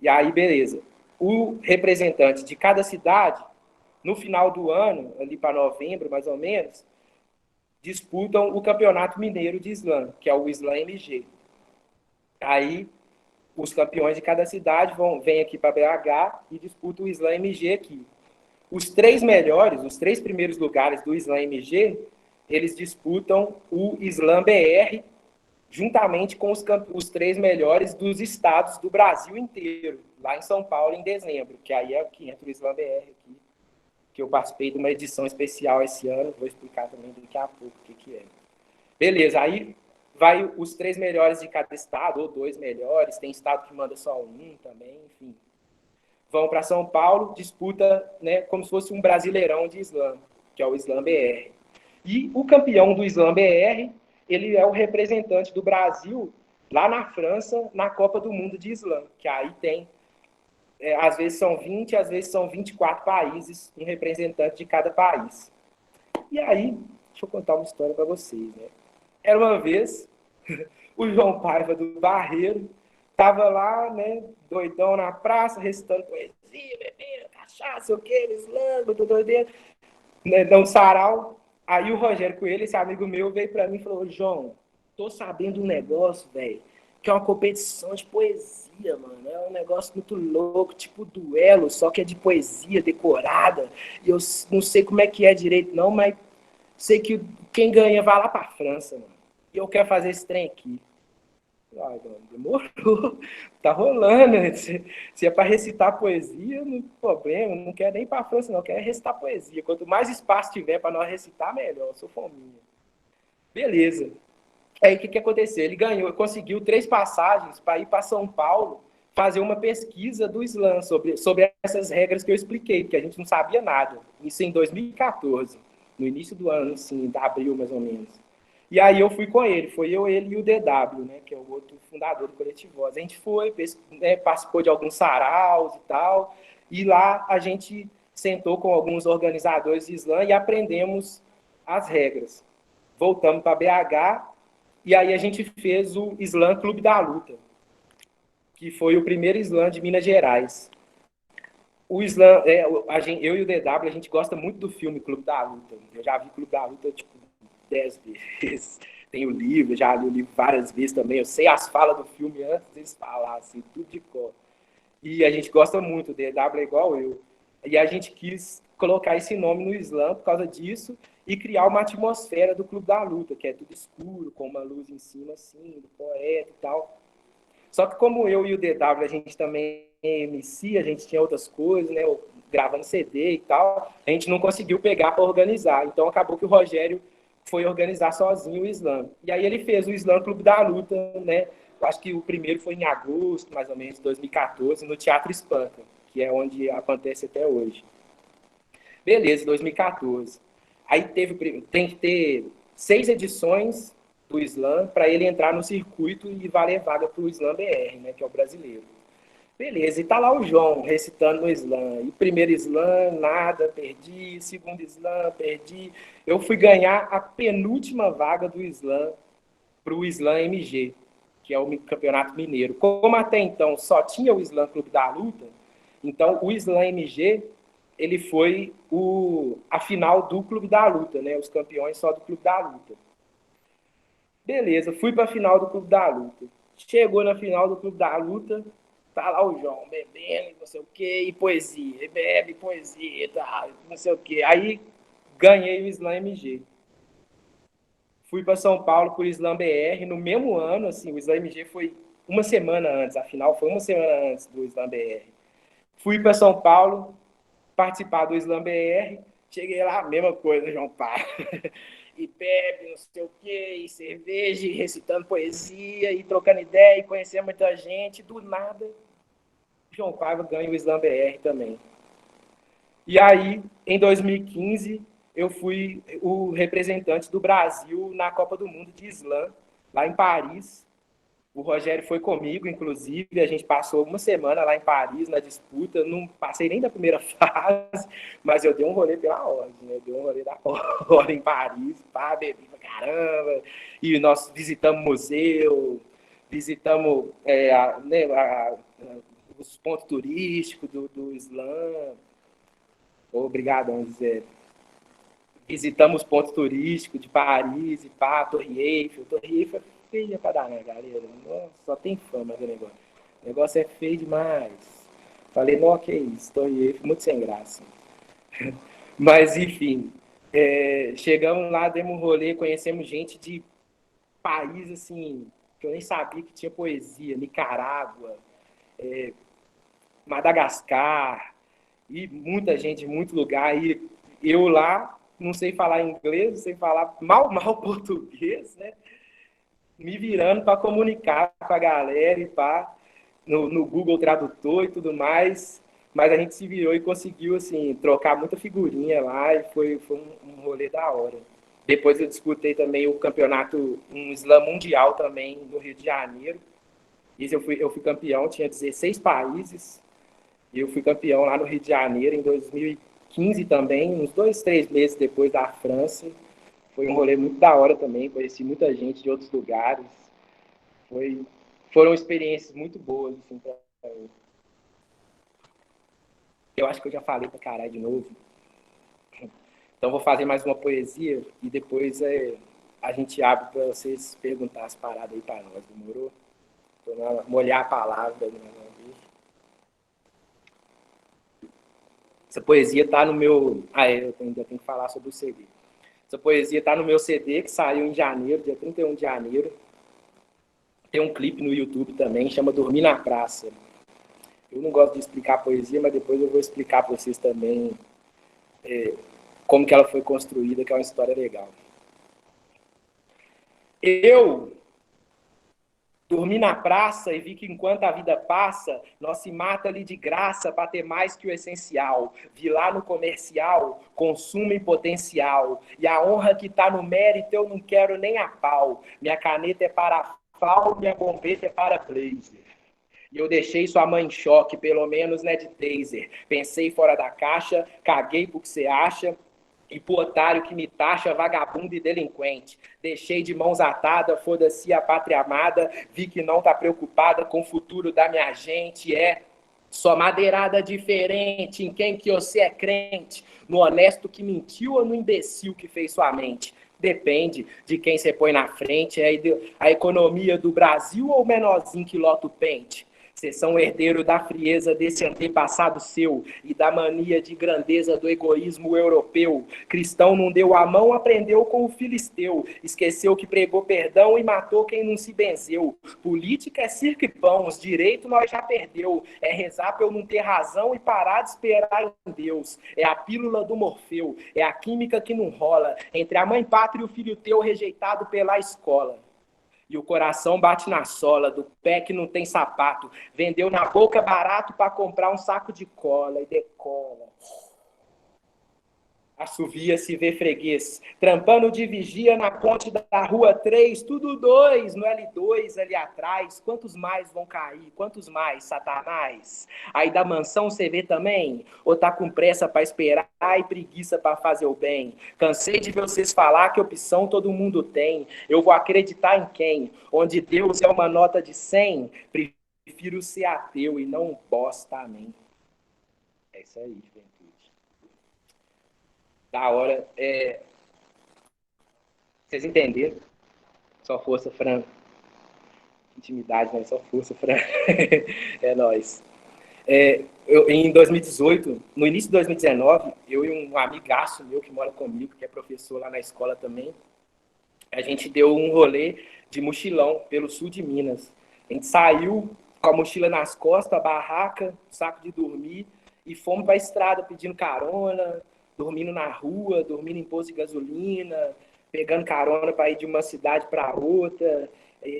E aí, beleza. O representante de cada cidade, no final do ano, ali para novembro, mais ou menos, disputam o Campeonato Mineiro de Slam, que é o Slam MG. Aí, os campeões de cada cidade vêm aqui para BH e disputam o Slam MG aqui. Os três melhores, os três primeiros lugares do Slam MG, eles disputam o Slam BR, juntamente com os três melhores dos estados do Brasil inteiro, lá em São Paulo, em dezembro, que aí é que entra o Slam BR aqui, que eu participei de uma edição especial esse ano, vou explicar também daqui a pouco o que é. Beleza, aí vai os três melhores de cada estado, ou dois melhores, tem estado que manda só um também, enfim. Vão para São Paulo, disputa, né, como se fosse um brasileirão de slam, que é o Slam BR. E o campeão do Slam BR, ele é o representante do Brasil lá na França, na Copa do Mundo de Slam, que aí tem, às vezes são 20, às vezes são 24 países, um representante de cada país. E aí, deixa eu contar uma história para vocês, né? Era uma vez, o João Paiva do Barreiro estava lá, né, doidão na praça, recitando poesia, bebendo, cachaça, o que, slam, tô doideiro, né, dando sarau. Aí o Rogério Coelho, esse amigo meu, veio para mim e falou: João, tô sabendo um negócio, velho, que é uma competição de poesia, mano. É um negócio muito louco, tipo duelo, só que é de poesia decorada. E eu não sei como é que é direito, não, mas sei que quem ganha vai lá pra França, mano. E eu quero fazer esse trem aqui. Ai, mano, demorou. Tá rolando. Se é para recitar poesia, não tem problema. Não quero nem ir para a França, não. Quero recitar poesia. Quanto mais espaço tiver para nós recitar, melhor. Eu sou fominha. Beleza. Aí o que aconteceu? Ele ganhou, conseguiu 3 passagens para ir para São Paulo fazer uma pesquisa do Slam sobre essas regras que eu expliquei, porque a gente não sabia nada. Isso em 2014, no início do ano, assim, de abril mais ou menos. E aí eu fui com ele, foi eu, ele e o DW, né, que é o outro fundador do Coletivo. A gente foi, né, participou de alguns saraus e tal, e lá a gente sentou com alguns organizadores de slam e aprendemos as regras. Voltamos para BH e aí a gente fez o Slam Clube da Luta, que foi o primeiro slam de Minas Gerais. O slam, eu e o DW, a gente gosta muito do filme Clube da Luta. Eu já vi Clube da Luta, tipo, 10 vezes. Tem o livro, já li o livro várias vezes também. Eu sei as falas do filme antes deles falar, assim, tudo de cor. E a gente gosta muito, o DW é igual eu. E a gente quis colocar esse nome no Slam por causa disso e criar uma atmosfera do Clube da Luta, que é tudo escuro, com uma luz em cima, assim, do poeta e tal. Só que como eu e o DW, a gente também é MC, a gente tinha outras coisas, né, gravando CD e tal, a gente não conseguiu pegar para organizar. Então acabou que o Rogério foi organizar sozinho o Slam. E aí ele fez o Slam Clube da Luta, né? Eu acho que o primeiro foi em agosto, mais ou menos, de 2014, no Teatro Espanca, que é onde acontece até hoje. Beleza, 2014. Aí tem que ter 6 edições do Slam para ele entrar no circuito e valer vaga para o Slam BR, né, que é o brasileiro. Beleza, e tá lá o João recitando no Slam. E primeiro Slam, nada, perdi. Segundo Slam, perdi. Eu fui ganhar a penúltima vaga do Slam para o Slam MG, que é o Campeonato Mineiro. Como até então só tinha o Slam Clube da Luta, então o Slam MG ele foi a final do Clube da Luta, né? Os campeões só do Clube da Luta. Beleza, fui para a final do Clube da Luta. Chegou na final do Clube da Luta, tá lá o João bebendo, não sei o quê, e poesia, e bebe poesia, tá, não sei o quê. Aí ganhei o Slam MG. Fui para São Paulo por Slam BR no mesmo ano, assim, o Slam MG foi uma semana antes, a final foi uma semana antes do Slam BR. Fui para São Paulo participar do Slam BR, cheguei lá, mesma coisa, João Paulo. E bebe, não sei o quê, e cerveja, e recitando poesia, e trocando ideia, e conhecendo muita gente. Do nada, João Paiva ganha o Slam BR também. E aí, em 2015, eu fui o representante do Brasil na Copa do Mundo de Slam, lá em Paris. O Rogério foi comigo, inclusive, a gente passou uma semana lá em Paris na disputa, não passei nem da primeira fase, mas eu dei um rolê pela ordem, né? Eu dei um rolê da hora em Paris, pá, bebi pra caramba, e nós visitamos museu, visitamos os pontos turísticos do Islã. Obrigado, Zé. Visitamos pontos turísticos de Paris, e pá, Torre Eiffel. Torre Eiffel é feia pra dar, né, galera? Nossa, só tem fama aquele negócio. O negócio é feio demais. Falei, não, que isso, Torre Eiffel, muito sem graça. Mas, enfim, chegamos lá, demos um rolê, conhecemos gente de país, assim, que eu nem sabia que tinha poesia. Nicarágua, Madagascar, e muita gente, muito lugar. E eu lá não sei falar inglês, não sei falar mal português, né? Me virando para comunicar com a galera e pá, no Google Tradutor e tudo mais. Mas a gente se virou e conseguiu, assim, trocar muita figurinha lá e foi um rolê da hora. Depois eu disputei também o campeonato, um slam mundial também no Rio de Janeiro. Esse eu fui campeão, tinha 16 países. E eu fui campeão lá no Rio de Janeiro em 2015 também, uns 2, 3 meses depois da França. Foi um rolê muito da hora também, conheci muita gente de outros lugares. Foi, foram experiências muito boas, assim, pra mim. Eu acho que eu já falei pra caralho de novo. Então vou fazer mais uma poesia e depois a gente abre para vocês perguntar as paradas aí para nós, demorou? Molhar a palavra de uma vez. Essa poesia tá no meu. Eu ainda tenho que falar sobre o CD. Essa poesia tá no meu CD, que saiu em janeiro, dia 31 de janeiro. Tem um clipe no YouTube também, chama Dormir na Praça. Eu não gosto de explicar a poesia, mas depois eu vou explicar para vocês também como que ela foi construída, que é uma história legal. Eu dormi na praça e vi que enquanto a vida passa, nós se mata ali de graça para ter mais que o essencial. Vi lá no comercial, consumo em potencial. E a honra que está no mérito eu não quero nem a pau. Minha caneta é para FAO, minha bombeta é para blazer. E eu deixei sua mãe em choque, pelo menos, né, de taser. Pensei fora da caixa, caguei pro que você acha, e pro otário que me taxa, vagabundo e delinquente. Deixei de mãos atadas, foda-se a pátria amada, vi que não tá preocupada com o futuro da minha gente, só madeirada diferente, em quem que você é crente, no honesto que mentiu ou no imbecil que fez sua mente? Depende de quem você põe na frente, a economia do Brasil ou o menorzinho que lota o pente? Vocês são herdeiro da frieza desse antepassado seu e da mania de grandeza do egoísmo europeu. Cristão não deu a mão, aprendeu com o filisteu. Esqueceu que pregou perdão e matou quem não se benzeu. Política é circo e pão, os direitos nós já perdeu. É rezar pra eu não ter razão e parar de esperar em Deus. É a pílula do Morfeu, é a química que não rola entre a mãe pátria e o filho teu rejeitado pela escola. E o coração bate na sola do pé que não tem sapato. Vendeu na boca barato para comprar um saco de cola e decola. Assovia se vê freguês, trampando de vigia na ponte da Rua 3, tudo 2 no L2 ali atrás. Quantos mais vão cair? Quantos mais, Satanás? Aí da mansão você vê também? Ou tá com pressa para esperar e preguiça para fazer o bem? Cansei de ver vocês falar que opção todo mundo tem. Eu vou acreditar em quem? Onde Deus é uma nota de 100? Prefiro ser ateu e não bosta, amém. É isso aí, gente. Da hora. Vocês entenderam? Só força, Fran. Intimidade, né? Só força, Fran. É nóis. Em 2018, no início de 2019, eu e um amigaço meu que mora comigo, que é professor lá na escola também, a gente deu um rolê de mochilão pelo sul de Minas. A gente saiu com a mochila nas costas, a barraca, saco de dormir, e fomos para a estrada pedindo carona, dormindo na rua, dormindo em posto de gasolina, pegando carona para ir de uma cidade para outra,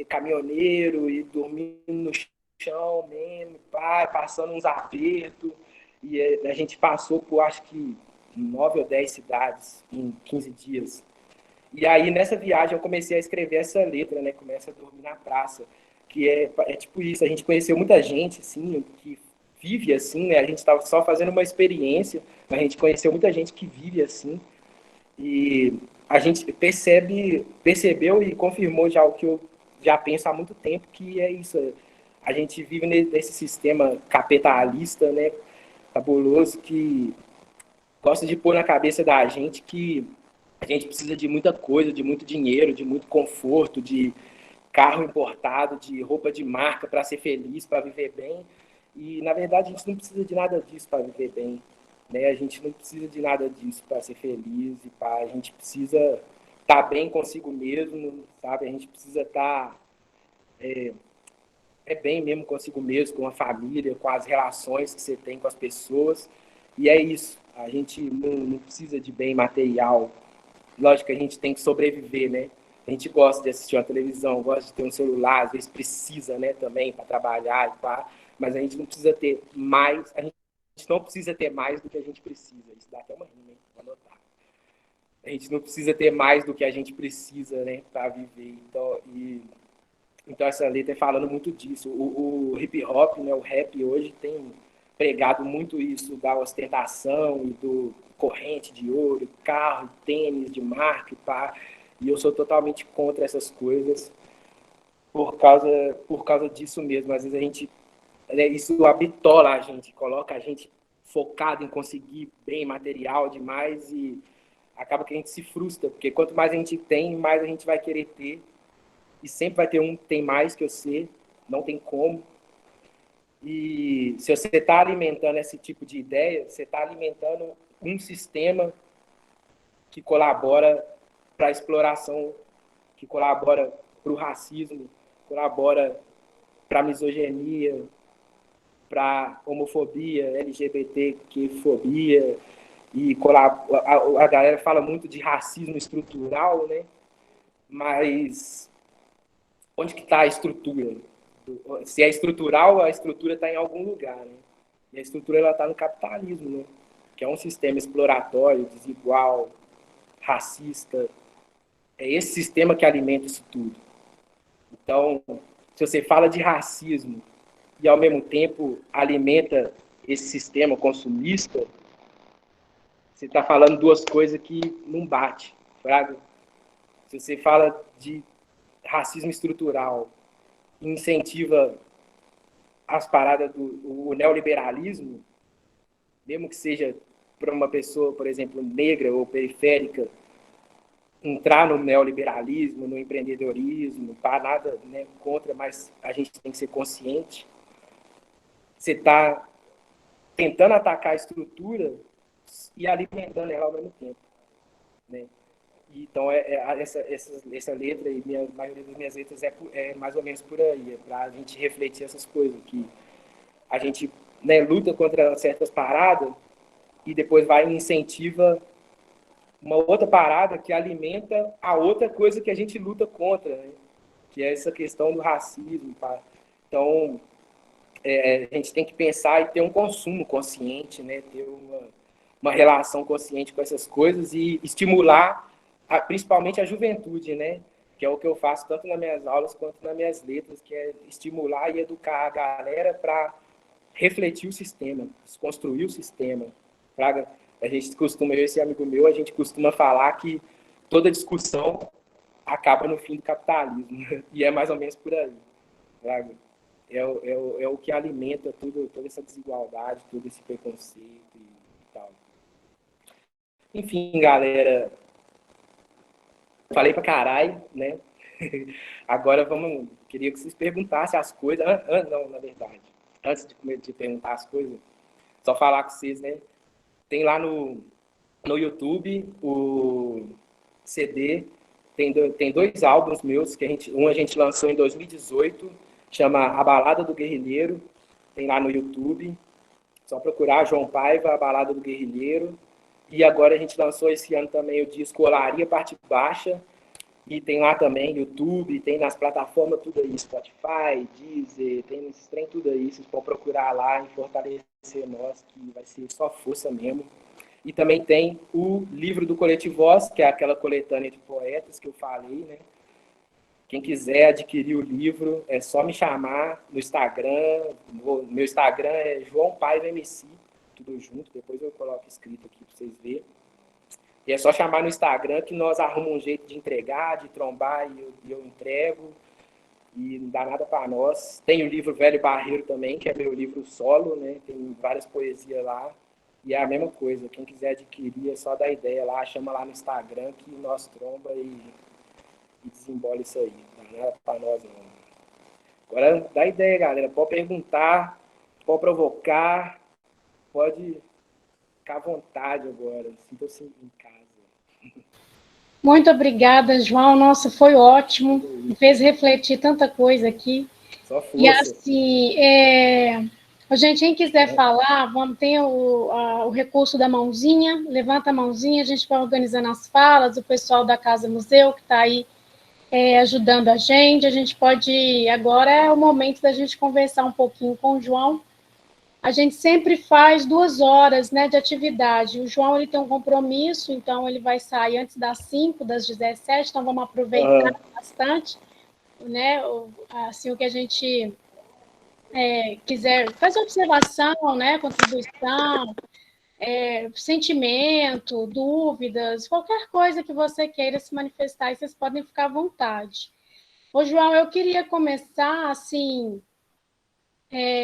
caminhoneiro, e dormindo no chão mesmo, passando uns apertos. E a gente passou por, acho que, 9 ou 10 cidades em 15 dias. E aí, nessa viagem, eu comecei a escrever essa letra, né? Começa a dormir na praça. que é tipo isso, a gente conheceu muita gente, assim, que vive assim, né? A gente estava só fazendo uma experiência, mas a gente conheceu muita gente que vive assim, e a gente percebeu e confirmou já o que eu já penso há muito tempo, que é isso, a gente vive nesse sistema capitalista, né, cabuloso, que gosta de pôr na cabeça da gente que a gente precisa de muita coisa, de muito dinheiro, de muito conforto, de carro importado, de roupa de marca para ser feliz, para viver bem. E, na verdade, a gente não precisa de nada disso para viver bem. Né? A gente não precisa de nada disso para ser feliz. A gente precisa estar bem consigo mesmo, sabe? A gente precisa estar bem mesmo consigo mesmo, com a família, com as relações que você tem com as pessoas. E é isso. A gente não precisa de bem material. Lógico que a gente tem que sobreviver, né? A gente gosta de assistir uma televisão, gosta de ter um celular, às vezes precisa, né, também para trabalhar e pá, mas a gente não precisa ter mais, a gente não precisa ter mais do que a gente precisa. Isso dá até uma rima, hein? Vou anotar. A gente não precisa ter mais do que a gente precisa, né, para viver. Então essa letra é falando muito disso. O hip hop, né, o rap hoje tem pregado muito isso da ostentação e do corrente de ouro, carro, tênis de marca e pá. E eu sou totalmente contra essas coisas por causa disso mesmo. Às vezes a gente, né, isso habitola a gente, coloca a gente focado em conseguir bem material demais e acaba que a gente se frustra, porque quanto mais a gente tem, mais a gente vai querer ter e sempre vai ter um que tem mais que você, não tem como. E se você está alimentando esse tipo de ideia, você está alimentando um sistema que colabora para a exploração, que colabora para o racismo, colabora para a misoginia, para a homofobia, LGBTQ-fobia, e a galera fala muito de racismo estrutural, né? Mas onde que está a estrutura? Se é estrutural, a estrutura está em algum lugar, né? E a estrutura está no capitalismo, né? Que é um sistema exploratório, desigual, racista. É esse sistema que alimenta isso tudo. Então, se você fala de racismo e, ao mesmo tempo, alimenta esse sistema consumista, você está falando duas coisas que não bate, sabe? Se você fala de racismo estrutural, incentiva as paradas do neoliberalismo, mesmo que seja para uma pessoa, por exemplo, negra ou periférica, entrar no neoliberalismo, no empreendedorismo, para nada, né, contra, mas a gente tem que ser consciente. Você está tentando atacar a estrutura e alimentando ela ao mesmo tempo, né? Então, essa letra e a maioria das minhas letras é mais ou menos por aí, é para a gente refletir essas coisas, que a gente, né, luta contra certas paradas e depois vai e incentiva uma outra parada que alimenta a outra coisa que a gente luta contra, né? Que é essa questão do racismo. Pá. Então, a gente tem que pensar e ter um consumo consciente, né? Ter uma relação consciente com essas coisas e estimular principalmente a juventude, né? Que é o que eu faço tanto nas minhas aulas quanto nas minhas letras, que é estimular e educar a galera para refletir o sistema, desconstruir o sistema. Praga, a gente costuma, eu e esse amigo meu, a gente costuma falar que toda discussão acaba no fim do capitalismo. E é mais ou menos por aí. Praga. É o que alimenta toda essa desigualdade, todo esse preconceito e tal. Enfim, galera, falei pra caralho, né? Agora queria que vocês perguntassem as coisas. Não, na verdade. Antes de perguntar as coisas, só falar com vocês, né? Tem lá no YouTube o CD, tem dois álbuns meus, que a gente lançou em 2018, chama A Balada do Guerrilheiro, tem lá no YouTube, só procurar João Paiva, A Balada do Guerrilheiro, e agora a gente lançou esse ano também o disco Olaria Parte Baixa, e tem lá também YouTube, tem nas plataformas tudo aí, Spotify, Deezer, tem esses trem tudo aí, vocês podem procurar lá e fortalecer nós, que vai ser só força mesmo. E também tem o livro do Coletivo Voz, que é aquela coletânea de poetas que eu falei, né? Quem quiser adquirir o livro, é só me chamar no Instagram. Meu Instagram é João Paiva MC, tudo junto. Depois eu coloco escrito aqui para vocês verem. E é só chamar no Instagram que nós arrumamos um jeito de entregar, de trombar e eu entrego. E não dá nada para nós. Tem o livro Velho Barreiro também, que é meu livro solo, né? Tem várias poesias lá. E é a mesma coisa. Quem quiser adquirir, é só dar ideia lá, chama lá no Instagram que nós tromba e desembola isso aí. Não dá nada para nós, não. Agora, dá ideia, galera. Pode perguntar, pode provocar, pode ficar à vontade agora. Sinta-se em casa. Muito obrigada, João. Nossa, foi ótimo. Me fez refletir tanta coisa aqui. Só força. E assim, gente, quem quiser falar, vamos ter o recurso da mãozinha, levanta a mãozinha, a gente vai organizando as falas, o pessoal da Casa Museu que está aí ajudando a gente pode, agora é o momento da gente conversar um pouquinho com o João. A gente sempre faz 2 horas, né, de atividade. O João ele tem um compromisso, então ele vai sair antes das 5, das 17, então vamos aproveitar bastante, né, assim, o que a gente quiser fazer observação, né, contribuição, sentimento, dúvidas, qualquer coisa que você queira se manifestar, vocês podem ficar à vontade. Ô, João, eu queria começar, assim,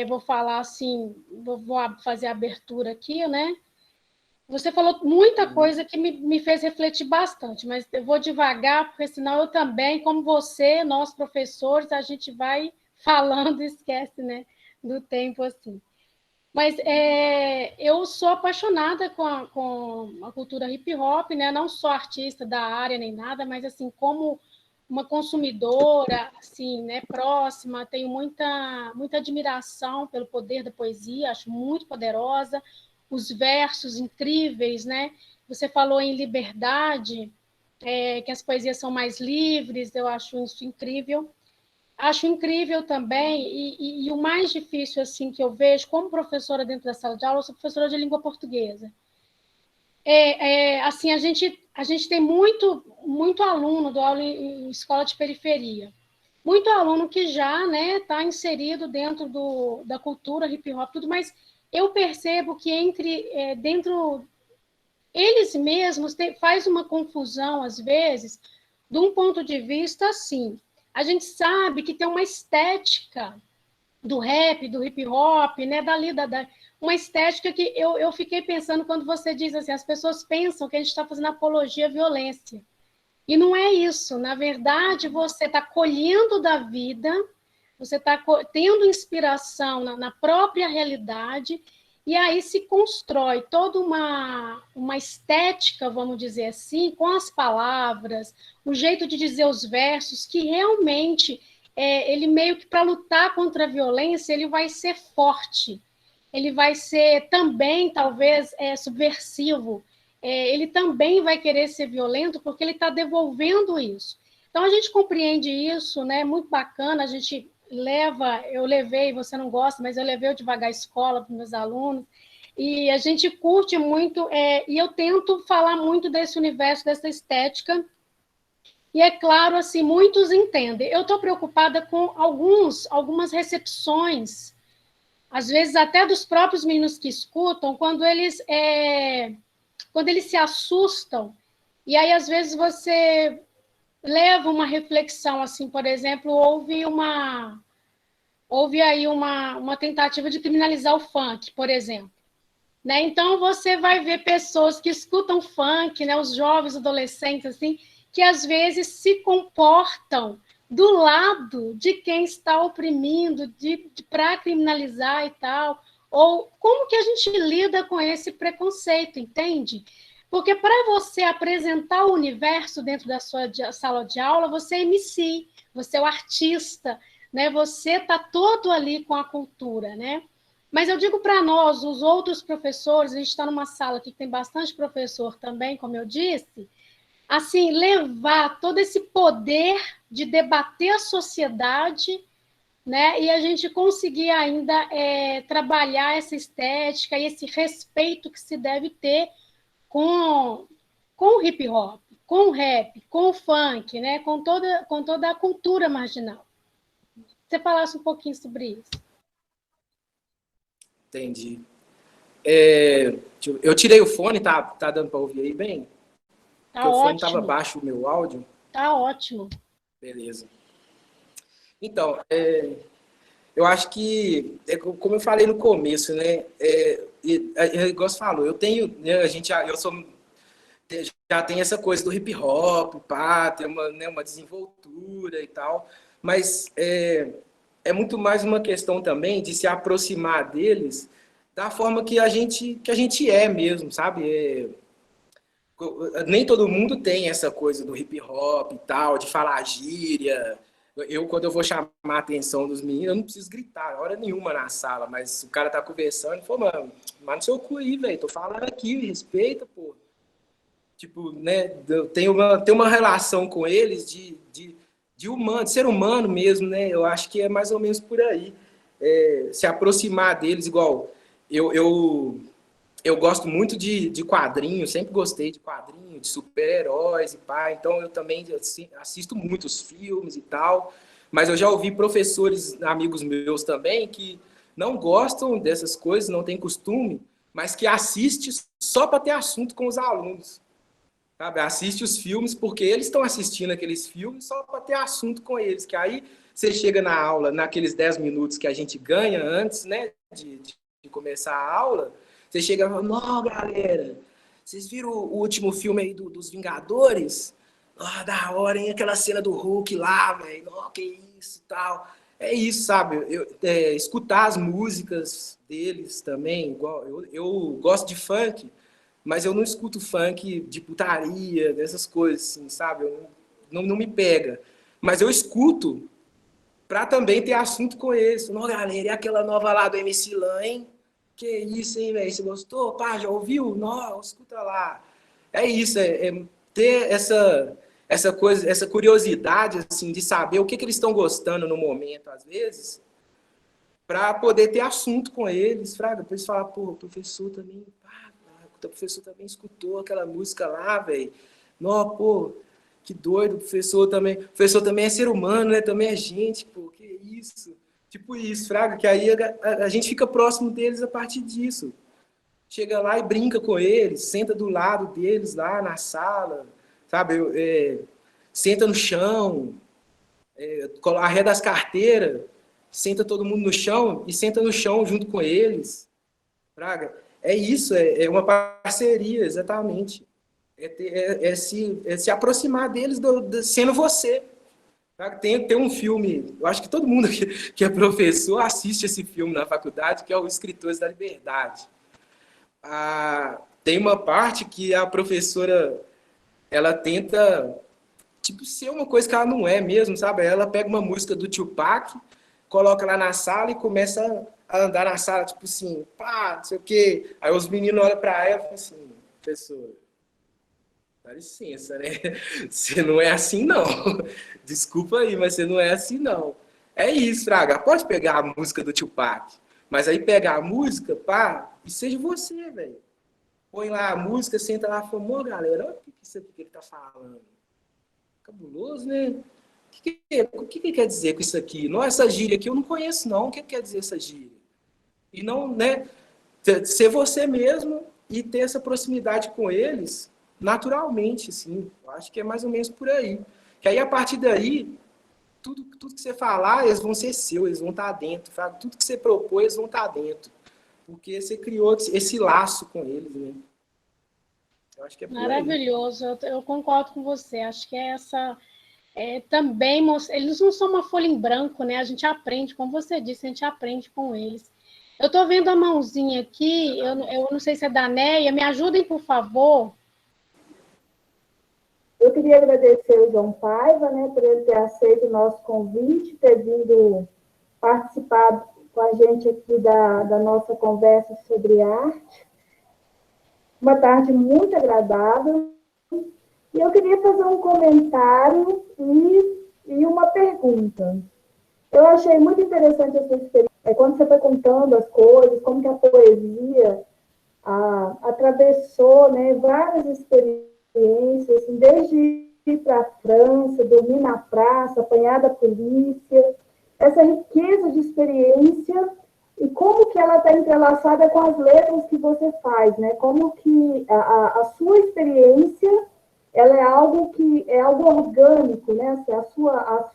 vou falar assim, vou fazer a abertura aqui, né? Você falou muita coisa que me fez refletir bastante, mas eu vou devagar, porque senão eu também, como você, nós professores, a gente vai falando e esquece, né, do tempo assim. Mas eu sou apaixonada com a cultura hip hop, né? Não sou artista da área nem nada, mas assim, como uma consumidora, assim, né, próxima, tenho muita admiração pelo poder da poesia, acho muito poderosa, os versos incríveis, né? Você falou em liberdade, que as poesias são mais livres, eu acho isso incrível. Acho incrível também, e o mais difícil assim que eu vejo como professora dentro da sala de aula, eu sou professora de língua portuguesa. Assim, a gente tem muito aluno do aula em escola de periferia. Muito aluno que já está inserido dentro da cultura hip hop, tudo, mas eu percebo que dentro eles mesmos faz uma confusão, às vezes, de um ponto de vista assim. A gente sabe que tem uma estética do rap, do hip hop, né, uma estética que eu fiquei pensando quando você diz assim, as pessoas pensam que a gente está fazendo apologia à violência. E não é isso. Na verdade, você está colhendo da vida, você está tendo inspiração na própria realidade, e aí se constrói toda uma estética, vamos dizer assim, com as palavras, o jeito de dizer os versos, que realmente ele meio que para lutar contra a violência, ele vai ser forte, ele vai ser também, talvez, subversivo, ele também vai querer ser violento porque ele está devolvendo isso. Então, a gente compreende isso, né? Muito bacana, a gente eu levei, você não gosta, mas eu levei o Devagar Escola para os meus alunos, e a gente curte muito, e eu tento falar muito desse universo, dessa estética, e é claro, assim, muitos entendem. Eu estou preocupada com algumas recepções, às vezes até dos próprios meninos que escutam, quando eles se assustam, e aí às vezes você leva uma reflexão, assim, por exemplo, houve aí uma tentativa de criminalizar o funk, por exemplo. Né? Então, você vai ver pessoas que escutam funk, né? Os jovens, adolescentes, assim, que às vezes se comportam do lado de quem está oprimindo, para criminalizar e tal. Ou como que a gente lida com esse preconceito, entende? Porque para você apresentar o universo dentro da sua sala de aula, você é MC, você é o artista, né? Você está todo ali com a cultura, né? Mas eu digo para nós, os outros professores, a gente está numa sala aqui que tem bastante professor também, como eu disse, assim, levar todo esse poder de debater a sociedade, né? E a gente conseguir ainda trabalhar essa estética e esse respeito que se deve ter com o hip hop. com o rap, com o funk, né? Com toda a cultura marginal. Você falasse um pouquinho sobre isso. Entendi. Eu tirei o fone, tá dando para ouvir aí bem? Tá Porque o fone ótimo. estava baixo o meu áudio. Tá ótimo. Beleza. Então, eu acho que, como eu falei no começo, né? Igual você falou, eu tenho, né, eu sou, já tem essa coisa do hip hop, pá, tem uma, né, uma desenvoltura e tal, mas é muito mais uma questão também de se aproximar deles da forma que a gente é mesmo, sabe? Nem todo mundo tem essa coisa do hip hop e tal, de falar gíria. Quando eu vou chamar a atenção dos meninos, eu não preciso gritar, hora nenhuma na sala, mas o cara tá conversando, pô, mano, mas no seu cu aí, velho, tô falando aqui, respeita, pô. Tipo, né, eu tenho uma relação com eles de humano, de ser humano mesmo, né? Eu acho que é mais ou menos por aí. Se aproximar deles, igual eu, eu, eu gosto muito de quadrinhos, sempre gostei de quadrinhos, de super-heróis e pá, então eu também assim, assisto muitos filmes e tal, mas eu já ouvi professores, amigos meus também, que não gostam dessas coisas, não têm costume, mas que assistem só para ter assunto com os alunos. Sabe? Assiste os filmes porque eles estão assistindo aqueles filmes só para ter assunto com eles. Que aí você chega na aula, naqueles 10 minutos que a gente ganha antes, né, de começar a aula, você chega e fala, não, galera, vocês viram o último filme aí dos Vingadores? Ah, da hora, hein? Aquela cena do Hulk lá, velho. Que isso e tal. É isso, sabe? Escutar as músicas deles também. Igual, eu gosto de funk, mas eu não escuto funk de putaria, dessas coisas, assim, sabe? Não me pega. Mas eu escuto para também ter assunto com eles. Não, galera, e aquela nova lá do MC Lan, hein? Que isso, hein, velho? Você gostou? Pá, já ouviu? Não, escuta lá. É isso, ter essa coisa, essa curiosidade, assim, de saber o que eles estão gostando no momento, às vezes, para poder ter assunto com eles, fraga. Depois falar, pô, o professor também, pá, o professor também escutou aquela música lá, velho. Não, pô, que doido, o professor também é ser humano, né? Também é gente, pô, que isso. Tipo isso, fraga, que aí a gente fica próximo deles a partir disso. Chega lá e brinca com eles, senta do lado deles lá na sala, sabe? Senta no chão, arreda as carteiras, senta todo mundo no chão e senta no chão junto com eles. Praga. É isso, é uma parceria, exatamente. Se aproximar deles sendo você. Praga. Tem um filme, eu acho que todo mundo que é professor assiste esse filme na faculdade, que é o Escritores da Liberdade. Tem uma parte que a professora ela tenta tipo, ser uma coisa que ela não é mesmo, sabe? Ela pega uma música do Tupac, coloca lá na sala e começa a andar na sala, tipo assim, pá, não sei o quê. Aí os meninos olham pra ela e falam assim, professor, dá licença, né? Você não é assim, não. Desculpa aí, mas você não é assim, não. É isso, Fraga. Pode pegar a música do Tupac, mas aí pega a música, pá, e seja você, velho. Põe lá a música, senta lá e fala, galera, olha o que ele tá falando. Cabuloso, né? O que quer dizer com isso aqui? Não, essa gíria aqui eu não conheço, não. O que quer dizer essa gíria? E não, né? Ser você mesmo e ter essa proximidade com eles naturalmente, assim. Eu acho que é mais ou menos por aí. Que aí, a partir daí, tudo que você falar, eles vão ser seu, eles vão estar dentro. Tudo que você propôs, eles vão estar dentro. Porque você criou esse laço com eles, né? Eu acho que é por aí. Maravilhoso, eu concordo com você. Acho que essa também eles não são uma folha em branco, né? A gente aprende, como você disse, a gente aprende com eles. Eu estou vendo a mãozinha aqui, eu não sei se é da Neia, me ajudem, por favor. Eu queria agradecer o João Paiva, né, por ele ter aceito o nosso convite, ter vindo participar com a gente aqui da nossa conversa sobre arte. Uma tarde muito agradável. E eu queria fazer um comentário e uma pergunta. Eu achei muito interessante essa experiência. Quando você foi contando as coisas, como que a poesia atravessou, né, várias experiências experiências, assim, desde ir para a França, dormir na praça, apanhar da polícia, essa riqueza de experiência e como que ela está entrelaçada com as letras que você faz, né? Como que a sua experiência ela é algo que é algo orgânico, né? Assim, a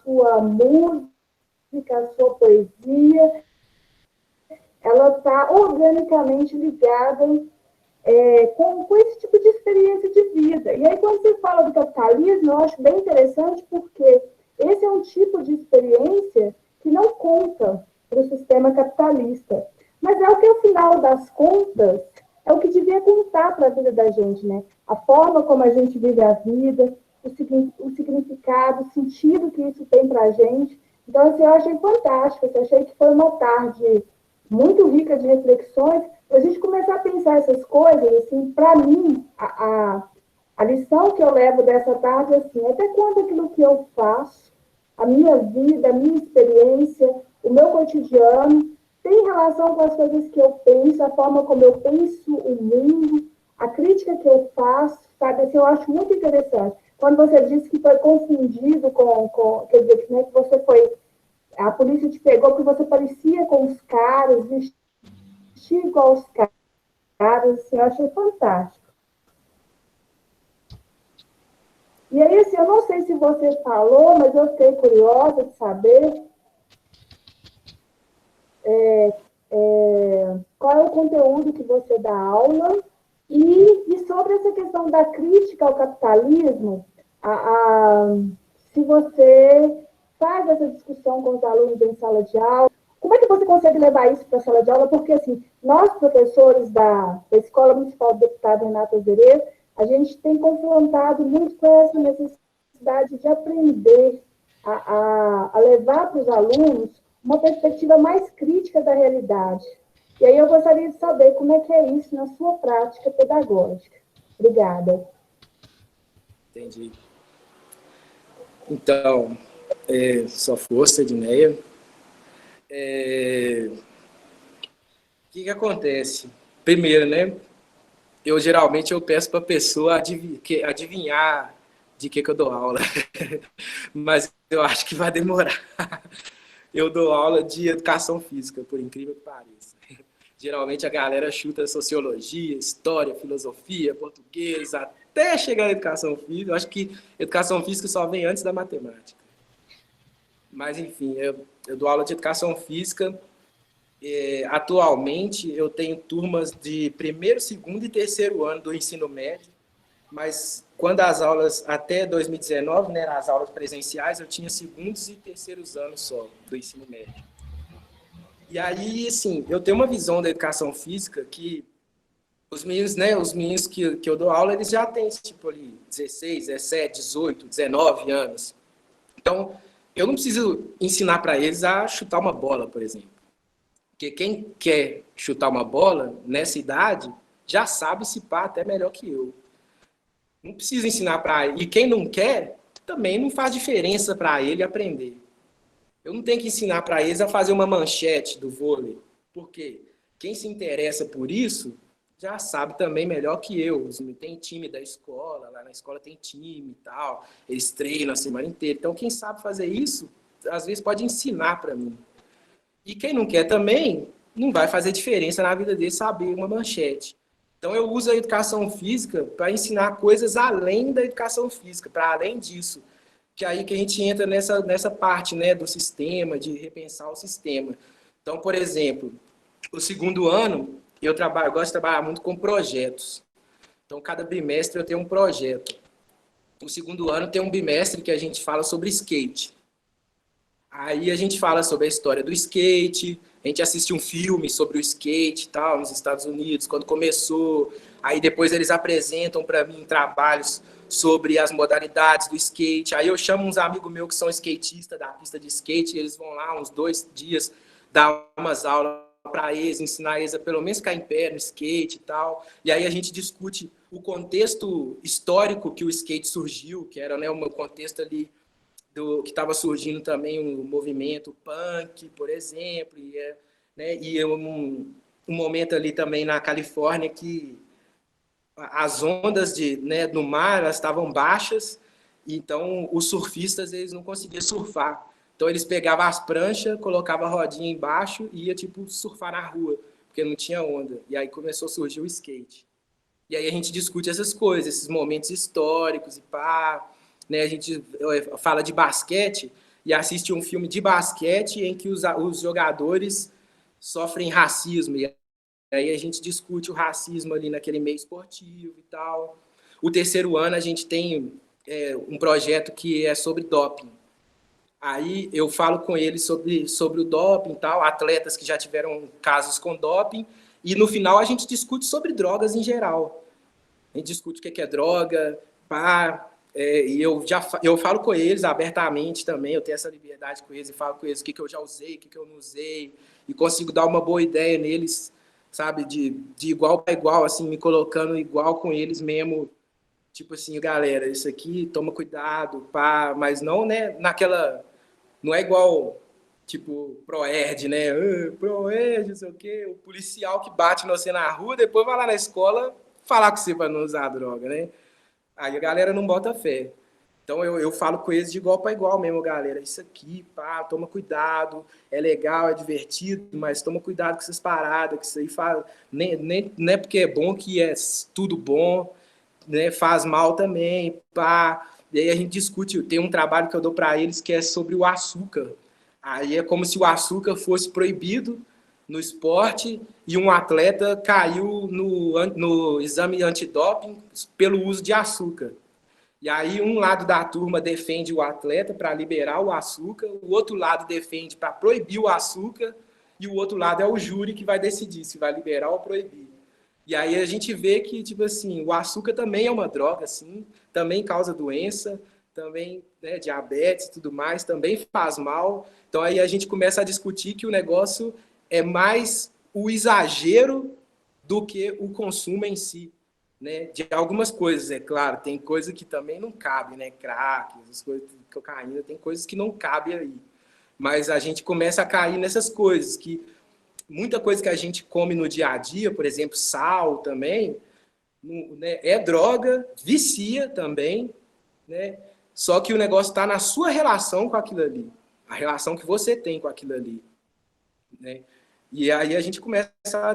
sua música, a sua poesia, ela está organicamente ligada com esse tipo de experiência de vida. E aí, quando você fala do capitalismo, eu acho bem interessante porque esse é um tipo de experiência que não conta para o sistema capitalista. Mas é o que, ao final das contas, é o que devia contar para a vida da gente, né? A forma como a gente vive a vida, o significado, o sentido que isso tem para a gente. Então, assim, eu achei fantástico. Eu achei que foi uma tarde muito rica de reflexões, para a gente começar a pensar essas coisas, assim, para mim, a lição que eu levo dessa tarde é assim, até quando aquilo que eu faço, a minha vida, a minha experiência, o meu cotidiano, tem relação com as coisas que eu penso, a forma como eu penso o mundo, a crítica que eu faço, sabe? Assim, eu acho muito interessante. Quando você disse que foi confundido quer dizer, né, que você foi a polícia te pegou porque você parecia com os caras, vestia igual os caras, assim, eu achei fantástico. E aí, assim, eu não sei se você falou, mas eu fiquei curiosa de saber qual é o conteúdo que você dá aula e sobre essa questão da crítica ao capitalismo, se você faz essa discussão com os alunos em sala de aula, como é que você consegue levar isso para a sala de aula? Porque, assim, nós, professores da Escola Municipal do Deputado Renato Azevedo, a gente tem confrontado muito com essa necessidade de aprender a levar para os alunos uma perspectiva mais crítica da realidade. E aí eu gostaria de saber como é que é isso na sua prática pedagógica. Obrigada. Entendi. Então, só força, Edneia. O que acontece? Primeiro, né? Geralmente eu peço para a pessoa adivinhar de que eu dou aula, mas eu acho que vai demorar. Eu dou aula de educação física, por incrível que pareça. Geralmente a galera chuta sociologia, história, filosofia, português, até chegar na educação física. Eu acho que educação física só vem antes da matemática. Mas, enfim, eu dou aula de educação física. Atualmente, eu tenho turmas de primeiro, segundo e terceiro ano do ensino médio, mas quando as aulas, até 2019, né, as aulas presenciais, eu tinha segundos e terceiros anos só do ensino médio. E aí, assim, eu tenho uma visão da educação física que os meninos, né, os meninos que eu dou aula, eles já têm, tipo, ali, 16, 17, 18, 19 anos. Então, eu não preciso ensinar para eles a chutar uma bola, por exemplo. Porque quem quer chutar uma bola, nessa idade, já sabe se pá até melhor que eu. Não precisa ensinar para ele. E quem não quer, também não faz diferença para ele aprender. Eu não tenho que ensinar para eles a fazer uma manchete do vôlei. Porque quem se interessa por isso já sabe também melhor que eu. Tem time da escola, lá na escola tem time e tal. Eles treinam a semana inteira. Então, quem sabe fazer isso, às vezes pode ensinar para mim. E quem não quer também, não vai fazer diferença na vida dele saber uma manchete. Então, eu uso a educação física para ensinar coisas além da educação física, para além disso. Que é aí que a gente entra nessa parte, né, do sistema, de repensar o sistema. Então, por exemplo, o segundo ano, eu gosto de trabalhar muito com projetos. Então, cada bimestre eu tenho um projeto. O segundo ano tem um bimestre que a gente fala sobre skate. Aí a gente fala sobre a história do skate, a gente assiste um filme sobre o skate e tal, nos Estados Unidos, quando começou. Aí depois eles apresentam para mim trabalhos sobre as modalidades do skate. Aí eu chamo uns amigos meus que são skatistas da pista de skate, e eles vão lá uns 2 dias dar umas aulas para eles, ensinar eles a pelo menos ficar em pé no skate e tal. E aí a gente discute o contexto histórico que o skate surgiu, que era, né, um contexto ali que estava surgindo também um movimento punk, por exemplo, e um momento ali também na Califórnia que as ondas no mar, elas estavam baixas, então os surfistas eles não conseguiam surfar. Então eles pegavam as pranchas, colocavam a rodinha embaixo e ia tipo surfar na rua, porque não tinha onda. E aí começou a surgir o skate. E aí a gente discute essas coisas, esses momentos históricos e pá, né? A gente fala de basquete e assiste um filme de basquete em que os jogadores sofrem racismo. E aí a gente discute o racismo ali naquele meio esportivo e tal. O terceiro ano a gente tem um projeto que é sobre doping. Aí eu falo com eles sobre o doping e tal, atletas que já tiveram casos com doping, e no final a gente discute sobre drogas em geral. A gente discute o que é droga, pá, e eu falo com eles abertamente também, eu tenho essa liberdade com eles, e falo com eles o que eu já usei, o que eu não usei, e consigo dar uma boa ideia neles, sabe, de igual para igual, assim, me colocando igual com eles mesmo, tipo assim, galera, isso aqui, toma cuidado, pá, mas não, né, não é igual, tipo, Proerd, né, Proerd, não sei o quê, o policial que bate no você na rua, depois vai lá na escola falar com você para não usar droga, né, aí a galera não bota fé. Então eu falo com eles de igual para igual mesmo, galera. Isso aqui, pá, toma cuidado, é legal, é divertido, mas toma cuidado com essas paradas, que isso aí faz. Nem é porque é bom que é tudo bom, né? Faz mal também, pá. E aí a gente discute, tem um trabalho que eu dou para eles que é sobre o açúcar. Aí é como se o açúcar fosse proibido no esporte e um atleta caiu no exame antidoping pelo uso de açúcar. E aí um lado da turma defende o atleta para liberar o açúcar, o outro lado defende para proibir o açúcar, e o outro lado é o júri que vai decidir se vai liberar ou proibir. E aí a gente vê que, tipo assim, o açúcar também é uma droga, assim, também causa doença, também, né, diabetes e tudo mais, também faz mal. Então aí a gente começa a discutir que o negócio é mais o exagero do que o consumo em si, né? De algumas coisas, é claro, tem coisa que também não cabe, né? Crack, essas coisas, cocaína, tem coisas que não cabem aí. Mas a gente começa a cair nessas coisas, que muita coisa que a gente come no dia a dia, por exemplo, sal também, né, é droga, vicia também, né? Só que o negócio está na sua relação com aquilo ali, a relação que você tem com aquilo ali, né? E aí a gente começa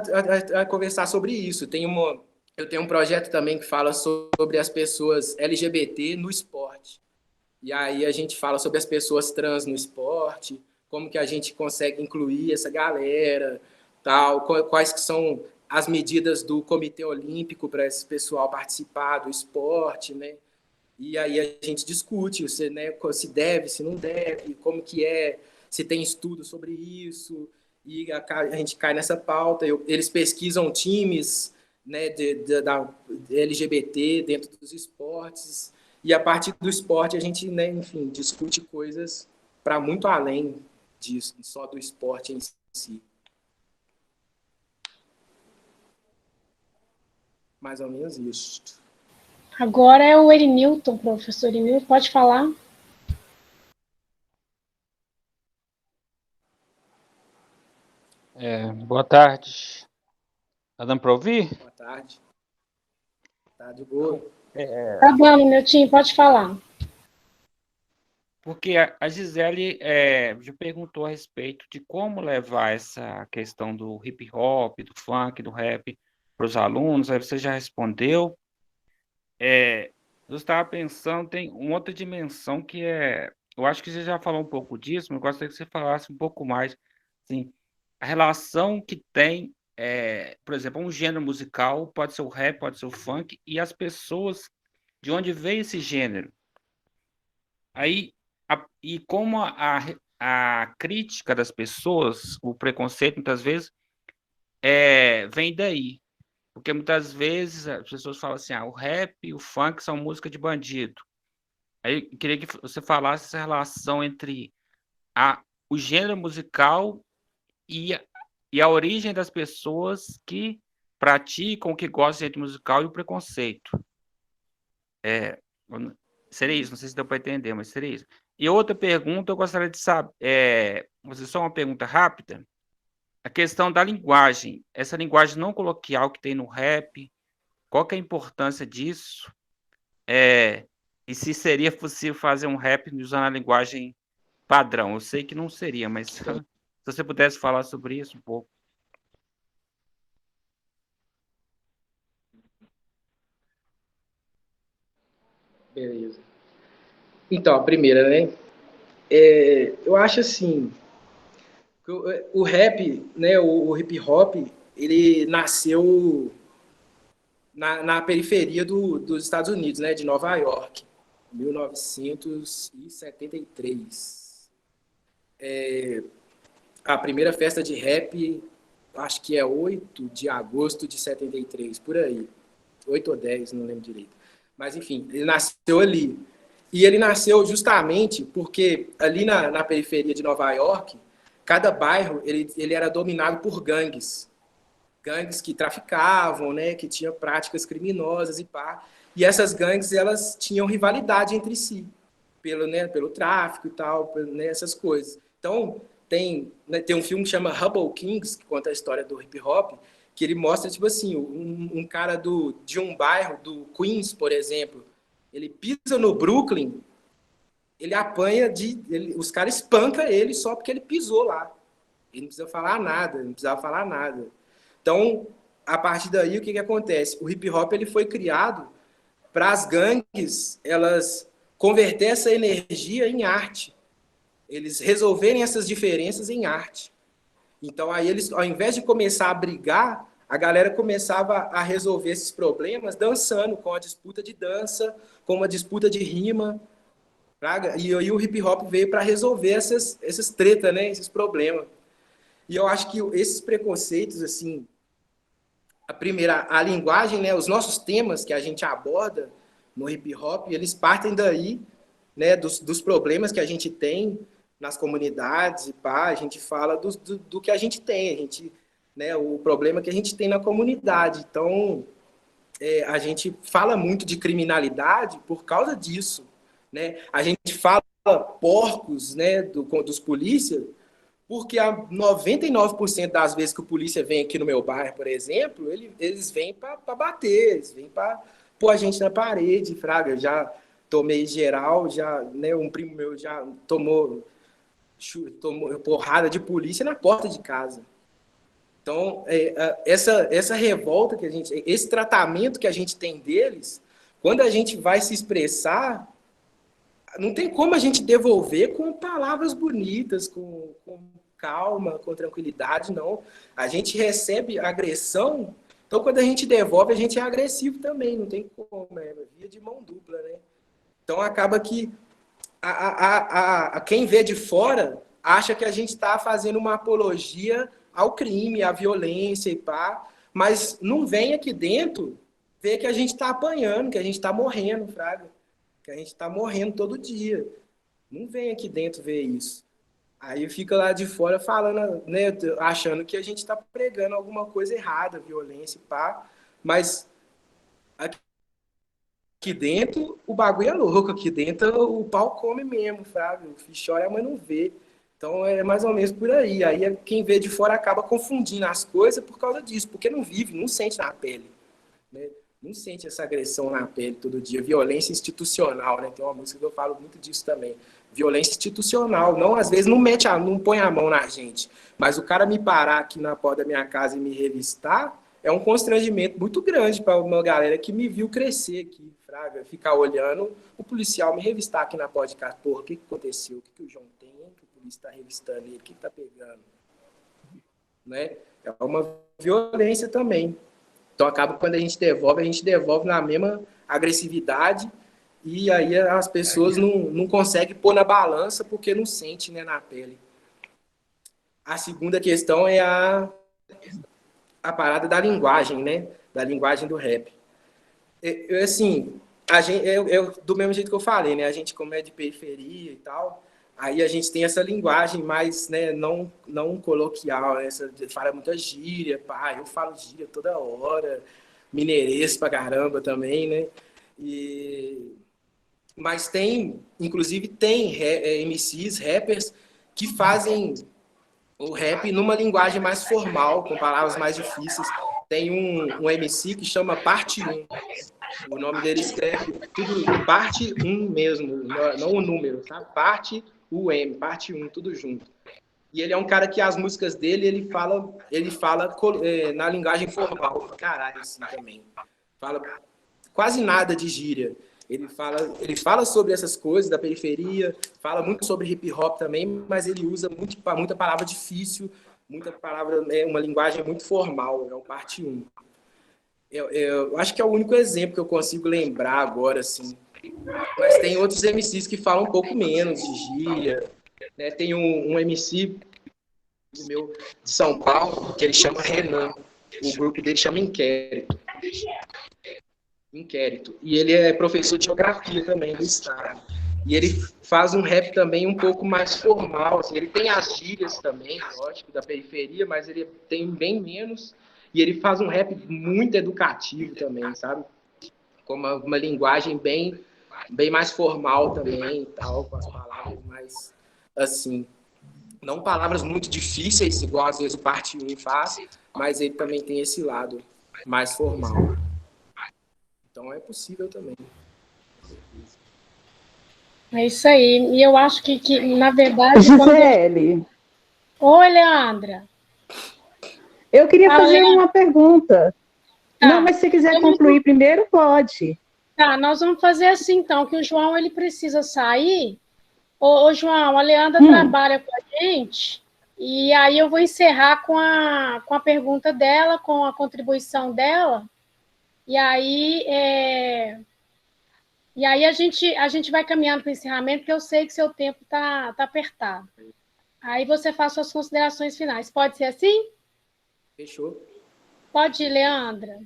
a conversar sobre isso. Eu tenho um projeto também que fala sobre as pessoas LGBT no esporte. E aí a gente fala sobre as pessoas trans no esporte, como que a gente consegue incluir essa galera, tal, quais que são as medidas do Comitê Olímpico para esse pessoal participar do esporte, né? E aí a gente discute se deve, se não deve, como que é, se tem estudo sobre isso, e a gente cai nessa pauta. Eles pesquisam times, né, da LGBT dentro dos esportes, e a partir do esporte a gente, né, enfim, discute coisas para muito além disso, só do esporte em si. Mais ou menos isso. Agora é o Elinilton, professor Elinilton, pode falar. Boa tarde. Tá dando para ouvir? Boa tarde. Tá de boa. Tá bom, meu time, pode falar. Porque a Gisele já perguntou a respeito de como levar essa questão do hip hop, do funk, do rap para os alunos. Aí você já respondeu. Eu estava pensando, tem uma outra dimensão que eu acho que você já falou um pouco disso, mas eu gostaria que você falasse um pouco mais, assim, a relação que tem, por exemplo, um gênero musical, pode ser o rap, pode ser o funk, e as pessoas, de onde veio esse gênero. Aí, e como a crítica das pessoas, o preconceito, muitas vezes, vem daí. Porque muitas vezes as pessoas falam assim, o rap e o funk são música de bandido. Aí eu queria que você falasse essa relação entre o gênero musical e a origem das pessoas que praticam, que gostam de gênero musical e o preconceito. Seria isso, não sei se deu para entender, mas seria isso. E outra pergunta, eu gostaria de saber, só uma pergunta rápida, a questão da linguagem, essa linguagem não coloquial que tem no rap, qual que é a importância disso? E se seria possível fazer um rap usando a linguagem padrão? Eu sei que não seria, mas se você pudesse falar sobre isso um pouco. Beleza. Então, a primeira, né? Eu acho assim, o rap, né, o hip hop, ele nasceu na periferia dos Estados Unidos, né, de Nova York, 1973. A primeira festa de rap, acho que é 8 de agosto de 73, por aí. 8 ou 10, não lembro direito. Mas, enfim, ele nasceu ali. E ele nasceu justamente porque ali na periferia de Nova York, cada bairro ele era dominado por gangues. Gangues que traficavam, né, que tinham práticas criminosas e pá. E essas gangues, elas tinham rivalidade entre si, pelo tráfico e tal, né, essas coisas. Então, tem um filme que chama Hubble Kings, que conta a história do hip hop, que ele mostra, tipo assim, um cara de um bairro, do Queens, por exemplo, ele pisa no Brooklyn, ele apanha os caras espancam ele só porque ele pisou lá. Ele não precisa falar nada, não precisava falar nada. Então, a partir daí, o que acontece? O hip hop ele foi criado para as gangues elas converter essa energia em arte. Eles resolverem essas diferenças em arte. Então, aí eles, ao invés de começar a brigar, a galera começava a resolver esses problemas dançando, com a disputa de dança, com uma disputa de rima. E aí o hip hop veio para resolver essas tretas, né? Esses problemas. E eu acho que esses preconceitos, assim, a linguagem, né? Os nossos temas que a gente aborda no hip hop, eles partem daí, né? Dos problemas que a gente tem nas comunidades e pá, a gente fala do que a gente tem, né? O problema que a gente tem na comunidade. Então, a gente fala muito de criminalidade por causa disso, né? A gente fala porcos, né? Dos polícias, porque 99% das vezes que o polícia vem aqui no meu bairro, por exemplo, eles vêm para bater, eles vêm para pôr a gente na parede, fraga. Eu já tomei geral, né, um primo meu já tomou porrada de polícia na porta de casa. Então, essa revolta que esse tratamento que a gente tem deles, quando a gente vai se expressar, não tem como a gente devolver com palavras bonitas, com calma, com tranquilidade, não. A gente recebe agressão, então quando a gente devolve, a gente é agressivo também, não tem como, é via de mão dupla, né? Então acaba que quem vê de fora acha que a gente está fazendo uma apologia ao crime, à violência e pá, mas não vem aqui dentro ver que a gente está apanhando, que a gente está morrendo, fraga, que a gente está morrendo todo dia. Não vem aqui dentro ver isso. Aí fica lá de fora falando, né, achando que a gente está pregando alguma coisa errada, violência e pá, mas aqui dentro o bagulho é louco, aqui dentro o pau come mesmo, sabe? O filho chora e a mãe não vê. Então é mais ou menos por aí. Aí quem vê de fora acaba confundindo as coisas por causa disso, porque não vive, não sente na pele, né? Não sente essa agressão na pele todo dia. Violência institucional, né? Tem uma música que eu falo muito disso também. Violência institucional. Não, às vezes não põe a mão na gente. Mas o cara me parar aqui na porta da minha casa e me revistar é um constrangimento muito grande para uma galera que me viu crescer aqui, fraga. Ficar olhando o policial me revistar aqui na porta de casa. Porra, o que aconteceu? O que o João tem? O que o polícia está revistando ele? O que está pegando? Né? É uma violência também. Então, acaba quando a gente devolve na mesma agressividade e aí as pessoas não conseguem pôr na balança porque não sente, né, na pele. A segunda questão é a parada da linguagem, né? Da linguagem do rap. Assim, do mesmo jeito que eu falei, né? A gente, como é de periferia e tal, aí a gente tem essa linguagem mais, né, não coloquial, né? Fala muita gíria, pá, eu falo gíria toda hora, mineirês pra caramba também, né? Mas inclusive tem MCs, rappers, que fazem o rap numa linguagem mais formal, com palavras mais difíceis. tem um MC que chama Parte 1. O nome dele escreve tudo, Parte 1 mesmo, não o número, sabe? Parte UM, Parte 1, tudo junto. E ele é um cara que as músicas dele, ele fala na linguagem formal, caralho, assim também. Fala quase nada de gíria. Ele fala sobre essas coisas da periferia, fala muito sobre hip hop também, mas ele usa muita palavra difícil, muita palavra, uma linguagem muito formal, é o Parte 1. Eu acho que é o único exemplo que eu consigo lembrar agora, assim. Mas tem outros MCs que falam um pouco menos de gíria, né? Tem um MC meu de São Paulo, que ele chama Renan. O grupo dele chama Inquérito. E ele é professor de geografia também do estado. E ele faz um rap também um pouco mais formal. Assim. Ele tem as gírias também, lógico, da periferia, mas ele tem bem menos. E ele faz um rap muito educativo também, sabe? Com uma linguagem bem mais formal também e tal, com as palavras mais, assim, não palavras muito difíceis, igual às vezes o Parte 1 faz, mas ele também tem esse lado mais formal. Então é possível também. É isso aí. E eu acho que na verdade... Gisele. Oi, Leandra. Eu queria fazer uma pergunta. Tá. Não, mas se quiser concluir primeiro, pode. Tá, nós vamos fazer assim, então, que o João ele precisa sair. Ô João, a Leandra trabalha com a gente, e aí eu vou encerrar com a pergunta dela, com a contribuição dela, e aí a gente vai caminhando para o encerramento, porque eu sei que seu tempo tá apertado. Aí você faz suas considerações finais. Pode ser assim? Fechou. Pode ir, Leandra.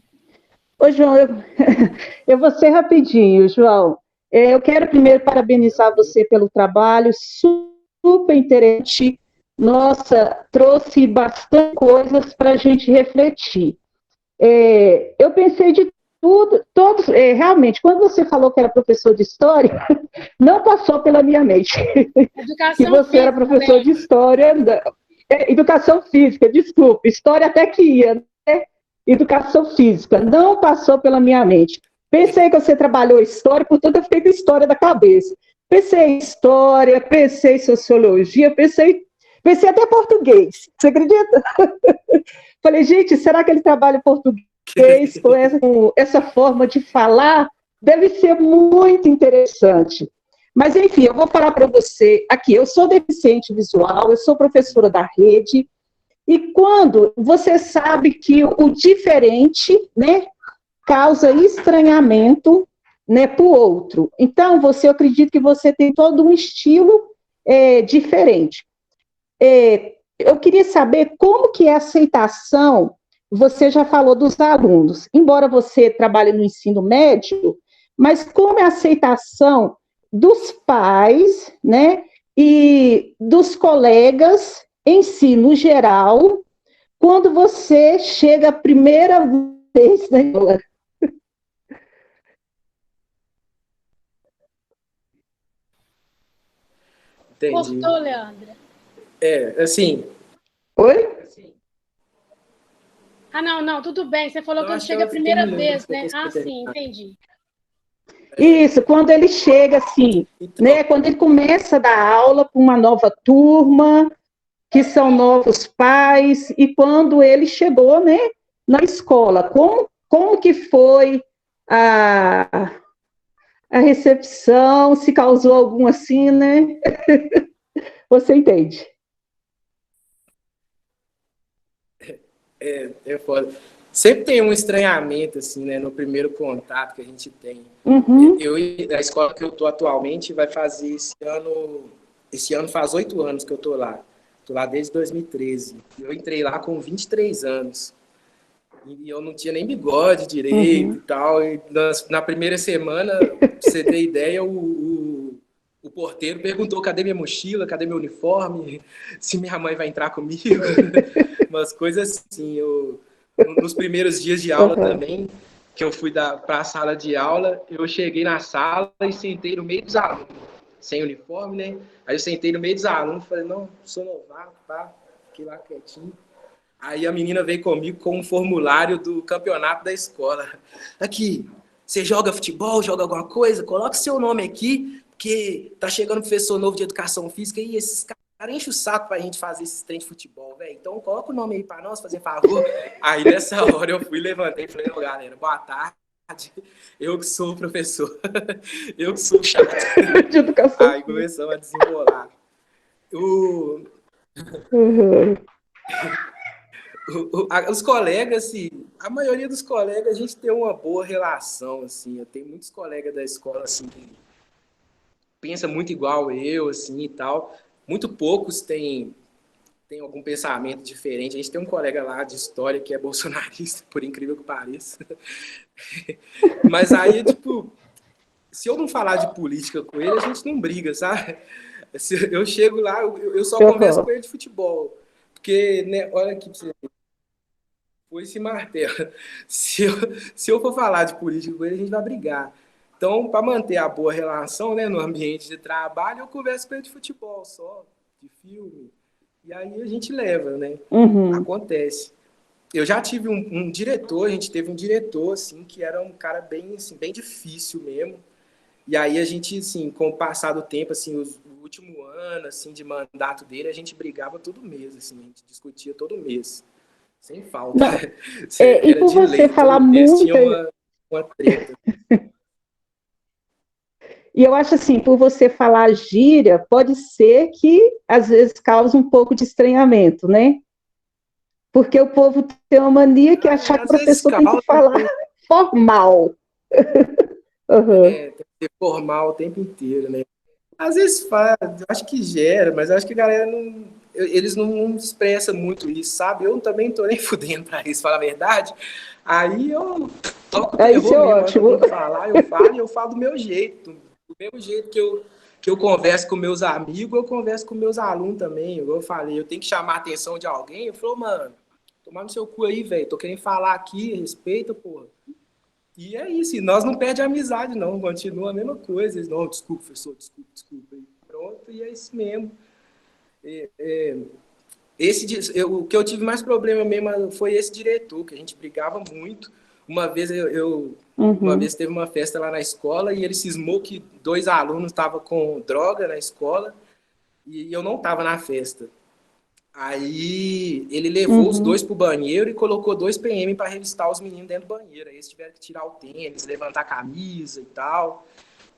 Ô, João, eu vou ser rapidinho, João. Eu quero primeiro parabenizar você pelo trabalho, super interessante. Nossa, trouxe bastante coisas para a gente refletir. Eu pensei de tudo, realmente, quando você falou que era professor de história, não passou pela minha mente que você era professor de história, educação física, desculpa, história até que ia, né? Educação física, não passou pela minha mente. Pensei que você trabalhou história, portanto eu fiquei com história da cabeça. Pensei em história, pensei em sociologia, pensei até português. Você acredita? Falei, gente, será que ele trabalha português com essa forma de falar? Deve ser muito interessante. Mas, enfim, eu vou falar para você aqui. Eu sou deficiente visual, eu sou professora da rede, e quando você sabe que o diferente, né, causa estranhamento, né, para o outro. Então, eu acredito que você tem todo um estilo diferente. Eu queria saber como que é a aceitação, você já falou dos alunos, embora você trabalhe no ensino médio, mas como é a aceitação dos pais, né, e dos colegas em si, no geral, quando você chega a primeira vez na escola? Entendi. Cortou, Leandra. Assim... Oi? Ah, não, tudo bem. Você falou quando chega a primeira vez, né? Ah, sim, entendi. Isso, quando ele chega, assim, então, né? Quando ele começa a dar aula para uma nova turma, que são novos pais, e quando ele chegou, né, na escola, como que foi a recepção, se causou algum assim, né? Você entende? É foda. Sempre tem um estranhamento, assim, né, no primeiro contato que a gente tem. Uhum. A escola que eu tô atualmente vai fazer esse ano faz 8 anos que eu tô lá. Tô lá desde 2013. Eu entrei lá com 23 anos. E eu não tinha nem bigode direito e tal. E na primeira semana, pra você ter ideia, o porteiro perguntou cadê minha mochila, cadê meu uniforme, se minha mãe vai entrar comigo. Umas coisas assim. Nos primeiros dias de aula também, que eu fui para a sala de aula, eu cheguei na sala e sentei no meio dos alunos, sem uniforme, né? Aí eu sentei no meio dos alunos, falei, não, sou novato, pá, fiquei lá quietinho. Aí a menina veio comigo com um formulário do campeonato da escola. Aqui, você joga futebol, joga alguma coisa? Coloque seu nome aqui, porque tá chegando professor novo de educação física e esses caras enchem o saco pra gente fazer esses trem de futebol, velho. Então coloca o nome aí pra nós, fazer favor. Aí nessa hora eu fui, levantei e falei, ô galera, boa tarde. Eu que sou o professor. Eu que sou o chato. De educação. Aí começamos a desenrolar. Uhum. Os colegas, assim, a maioria dos colegas, a gente tem uma boa relação, assim. Eu tenho muitos colegas da escola, assim, que pensa muito igual eu, assim, e tal. Muito poucos têm algum pensamento diferente. A gente tem um colega lá de história que é bolsonarista, por incrível que pareça. Mas aí, tipo, se eu não falar de política com ele, a gente não briga, sabe? Se eu chego lá, eu só converso com ele de futebol. Porque, né, olha aqui pra você ver. Foi esse martelo. Se eu for falar de política com ele, a gente vai brigar. Então, para manter a boa relação, né, no ambiente de trabalho, eu converso com ele de futebol só, de filme. E aí a gente leva, né? Uhum. Acontece. Eu já tive um diretor, a gente teve um diretor, assim, que era um cara bem, assim, bem difícil mesmo. E aí a gente, assim, com o passar do tempo, assim, o último ano, assim, de mandato dele, a gente brigava todo mês, assim, a gente discutia todo mês. Sem falta. Não, e por você falar muito... Tinha uma treta. E eu acho assim, por você falar gíria, pode ser que, às vezes, cause um pouco de estranhamento, né? Porque o povo tem uma mania que achar que o professor tem que falar formal. Uhum. Tem que ser formal o tempo inteiro, né? Às vezes faz, eu acho que gera, mas eu acho que a galera não... Eles não expressam muito isso, sabe? Eu também não tô nem fudendo pra isso, falar a verdade. Aí eu toco o terror mesmo, ótimo. Eu falar, eu falo e eu falo do meu jeito. Do mesmo jeito que eu converso com meus amigos, eu converso com meus alunos também. Eu falei, eu tenho que chamar a atenção de alguém. Eu falei, mano, tomar no seu cu aí, velho. Tô querendo falar aqui, respeita, porra. E é isso, e nós não perdemos a amizade, não. Continua a mesma coisa. Eles, não, desculpa, professor, desculpa. E pronto, e é isso mesmo. O que eu tive mais problema mesmo foi esse diretor, que a gente brigava muito. Uma vez uma vez teve uma festa lá na escola e ele cismou que 2 alunos estavam com droga na escola e eu não estava na festa. Aí ele levou os 2 pro banheiro e colocou 2 PM para revistar os meninos dentro do banheiro. Aí eles tiveram que tirar o tênis, levantar a camisa e tal.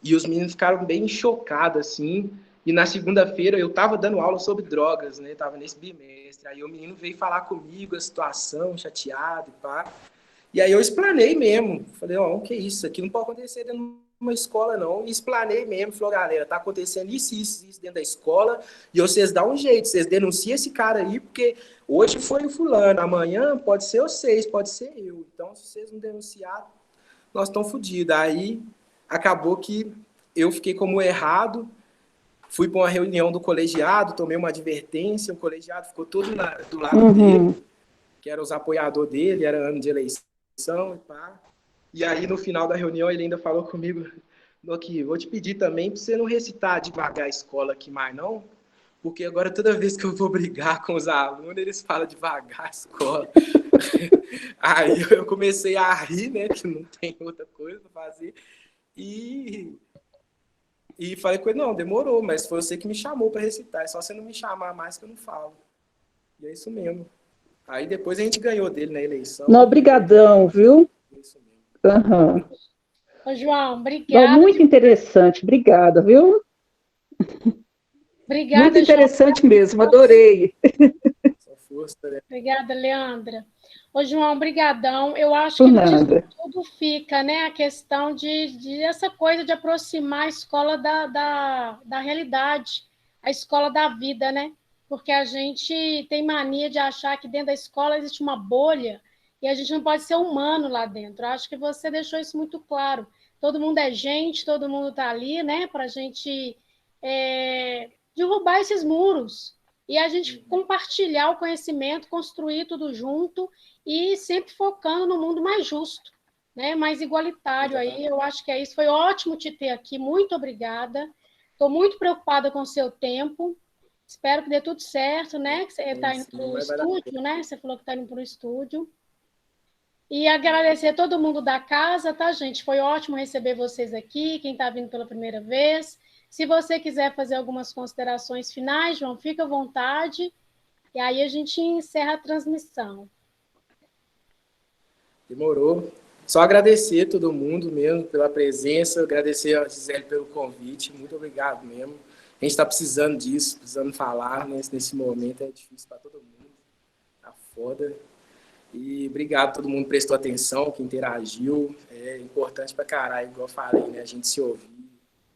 E os meninos ficaram bem chocados, assim. E na segunda-feira eu tava dando aula sobre drogas, né? Tava nesse bimestre. Aí o menino veio falar comigo a situação, chateado e pá. E aí eu explanei mesmo. Falei, ó, que isso aqui não pode acontecer dentro de uma escola, não. E explanei mesmo. Falei, galera, tá acontecendo isso dentro da escola. E vocês dão um jeito, vocês denunciam esse cara aí, porque hoje foi o fulano, amanhã pode ser vocês, pode ser eu. Então, se vocês não denunciar, nós estamos fodidos. Aí acabou que eu fiquei como errado. Fui para uma reunião do colegiado, tomei uma advertência, o colegiado ficou todo do lado dele, que eram os apoiadores dele, era ano de eleição e pá. E aí, no final da reunião, ele ainda falou comigo, Noki, vou te pedir também para você não recitar devagar a escola aqui mais, não, porque agora toda vez que eu vou brigar com os alunos, eles falam devagar a escola. Aí eu comecei a rir, né, que não tem outra coisa para fazer, e falei com ele, não, demorou, mas foi você que me chamou para recitar, é só você não me chamar mais que eu não falo. E é isso mesmo. Aí depois a gente ganhou dele na eleição. Não, obrigadão, viu? É isso mesmo. Ô, João, obrigada. Não, muito interessante, obrigada, viu? Obrigada, muito interessante João. Mesmo, adorei. Só força, né? Obrigada, Leandra. Ô, João, brigadão. Eu acho que de tudo fica, né, a questão de essa coisa de aproximar a escola da realidade, a escola da vida, né? Porque a gente tem mania de achar que dentro da escola existe uma bolha e a gente não pode ser humano lá dentro. Eu acho que você deixou isso muito claro. Todo mundo é gente, todo mundo está ali, né, para a gente derrubar esses muros e a gente compartilhar o conhecimento, construir tudo junto e sempre focando no mundo mais justo, né? Mais igualitário. Aí eu acho que é isso. Foi ótimo te ter aqui. Muito obrigada. Estou muito preocupada com o seu tempo. Espero que dê tudo certo, né? Que você está indo Sim, para o mas vai dar estúdio, né? Você falou que está indo para o estúdio. E agradecer a todo mundo da casa, tá, gente? Foi ótimo receber vocês aqui, quem está vindo pela primeira vez. Se você quiser fazer algumas considerações finais, João, fica à vontade. E aí a gente encerra a transmissão. Demorou. Só agradecer a todo mundo mesmo pela presença, agradecer a Gisele pelo convite, muito obrigado mesmo. A gente está precisando disso, precisando falar nesse momento, é difícil para todo mundo, tá foda. E obrigado a todo mundo que prestou atenção, que interagiu, é importante pra caralho, igual eu falei, né? A gente se ouvir,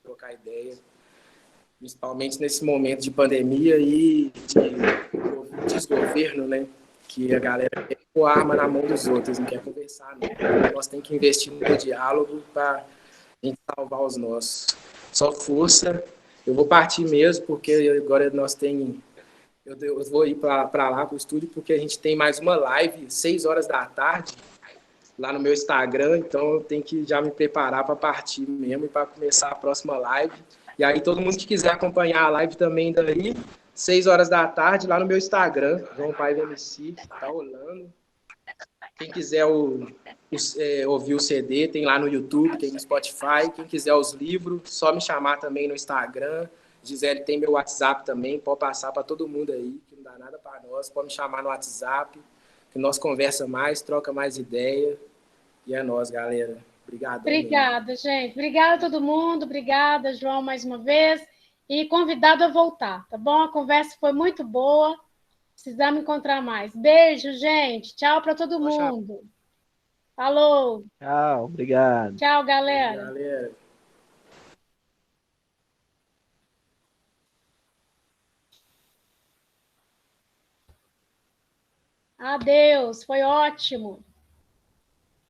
trocar ideia, principalmente nesse momento de pandemia e de desgoverno, né? Que a galera quer pôr arma na mão dos outros, não quer conversar, não. Nós temos que investir no diálogo para a gente salvar os nossos. Só força. Eu vou partir mesmo, porque agora nós temos. Eu vou ir para lá, para o estúdio, porque a gente tem mais uma live, 6 horas da tarde, lá no meu Instagram, então eu tenho que já me preparar para partir mesmo e para começar a próxima live. E aí, todo mundo que quiser acompanhar a live também daí, 6 horas da tarde, lá no meu Instagram, João Paiva MC, tá rolando. Quem quiser ouvir o CD, tem lá no YouTube, tem no Spotify. Quem quiser os livros, só me chamar também no Instagram. Gisele tem meu WhatsApp também, pode passar para todo mundo aí, que não dá nada para nós. Pode me chamar no WhatsApp, que nós conversa mais, troca mais ideia. E é nós, galera. Obrigadão mesmo. Obrigada, gente. Obrigada a todo mundo. Obrigada, João, mais uma vez. E convidado a voltar, tá bom? A conversa foi muito boa. Precisamos encontrar mais. Beijo, gente. Tchau para todo mundo. Falou. Tchau, obrigado. Tchau, galera. Galera. Adeus. Foi ótimo.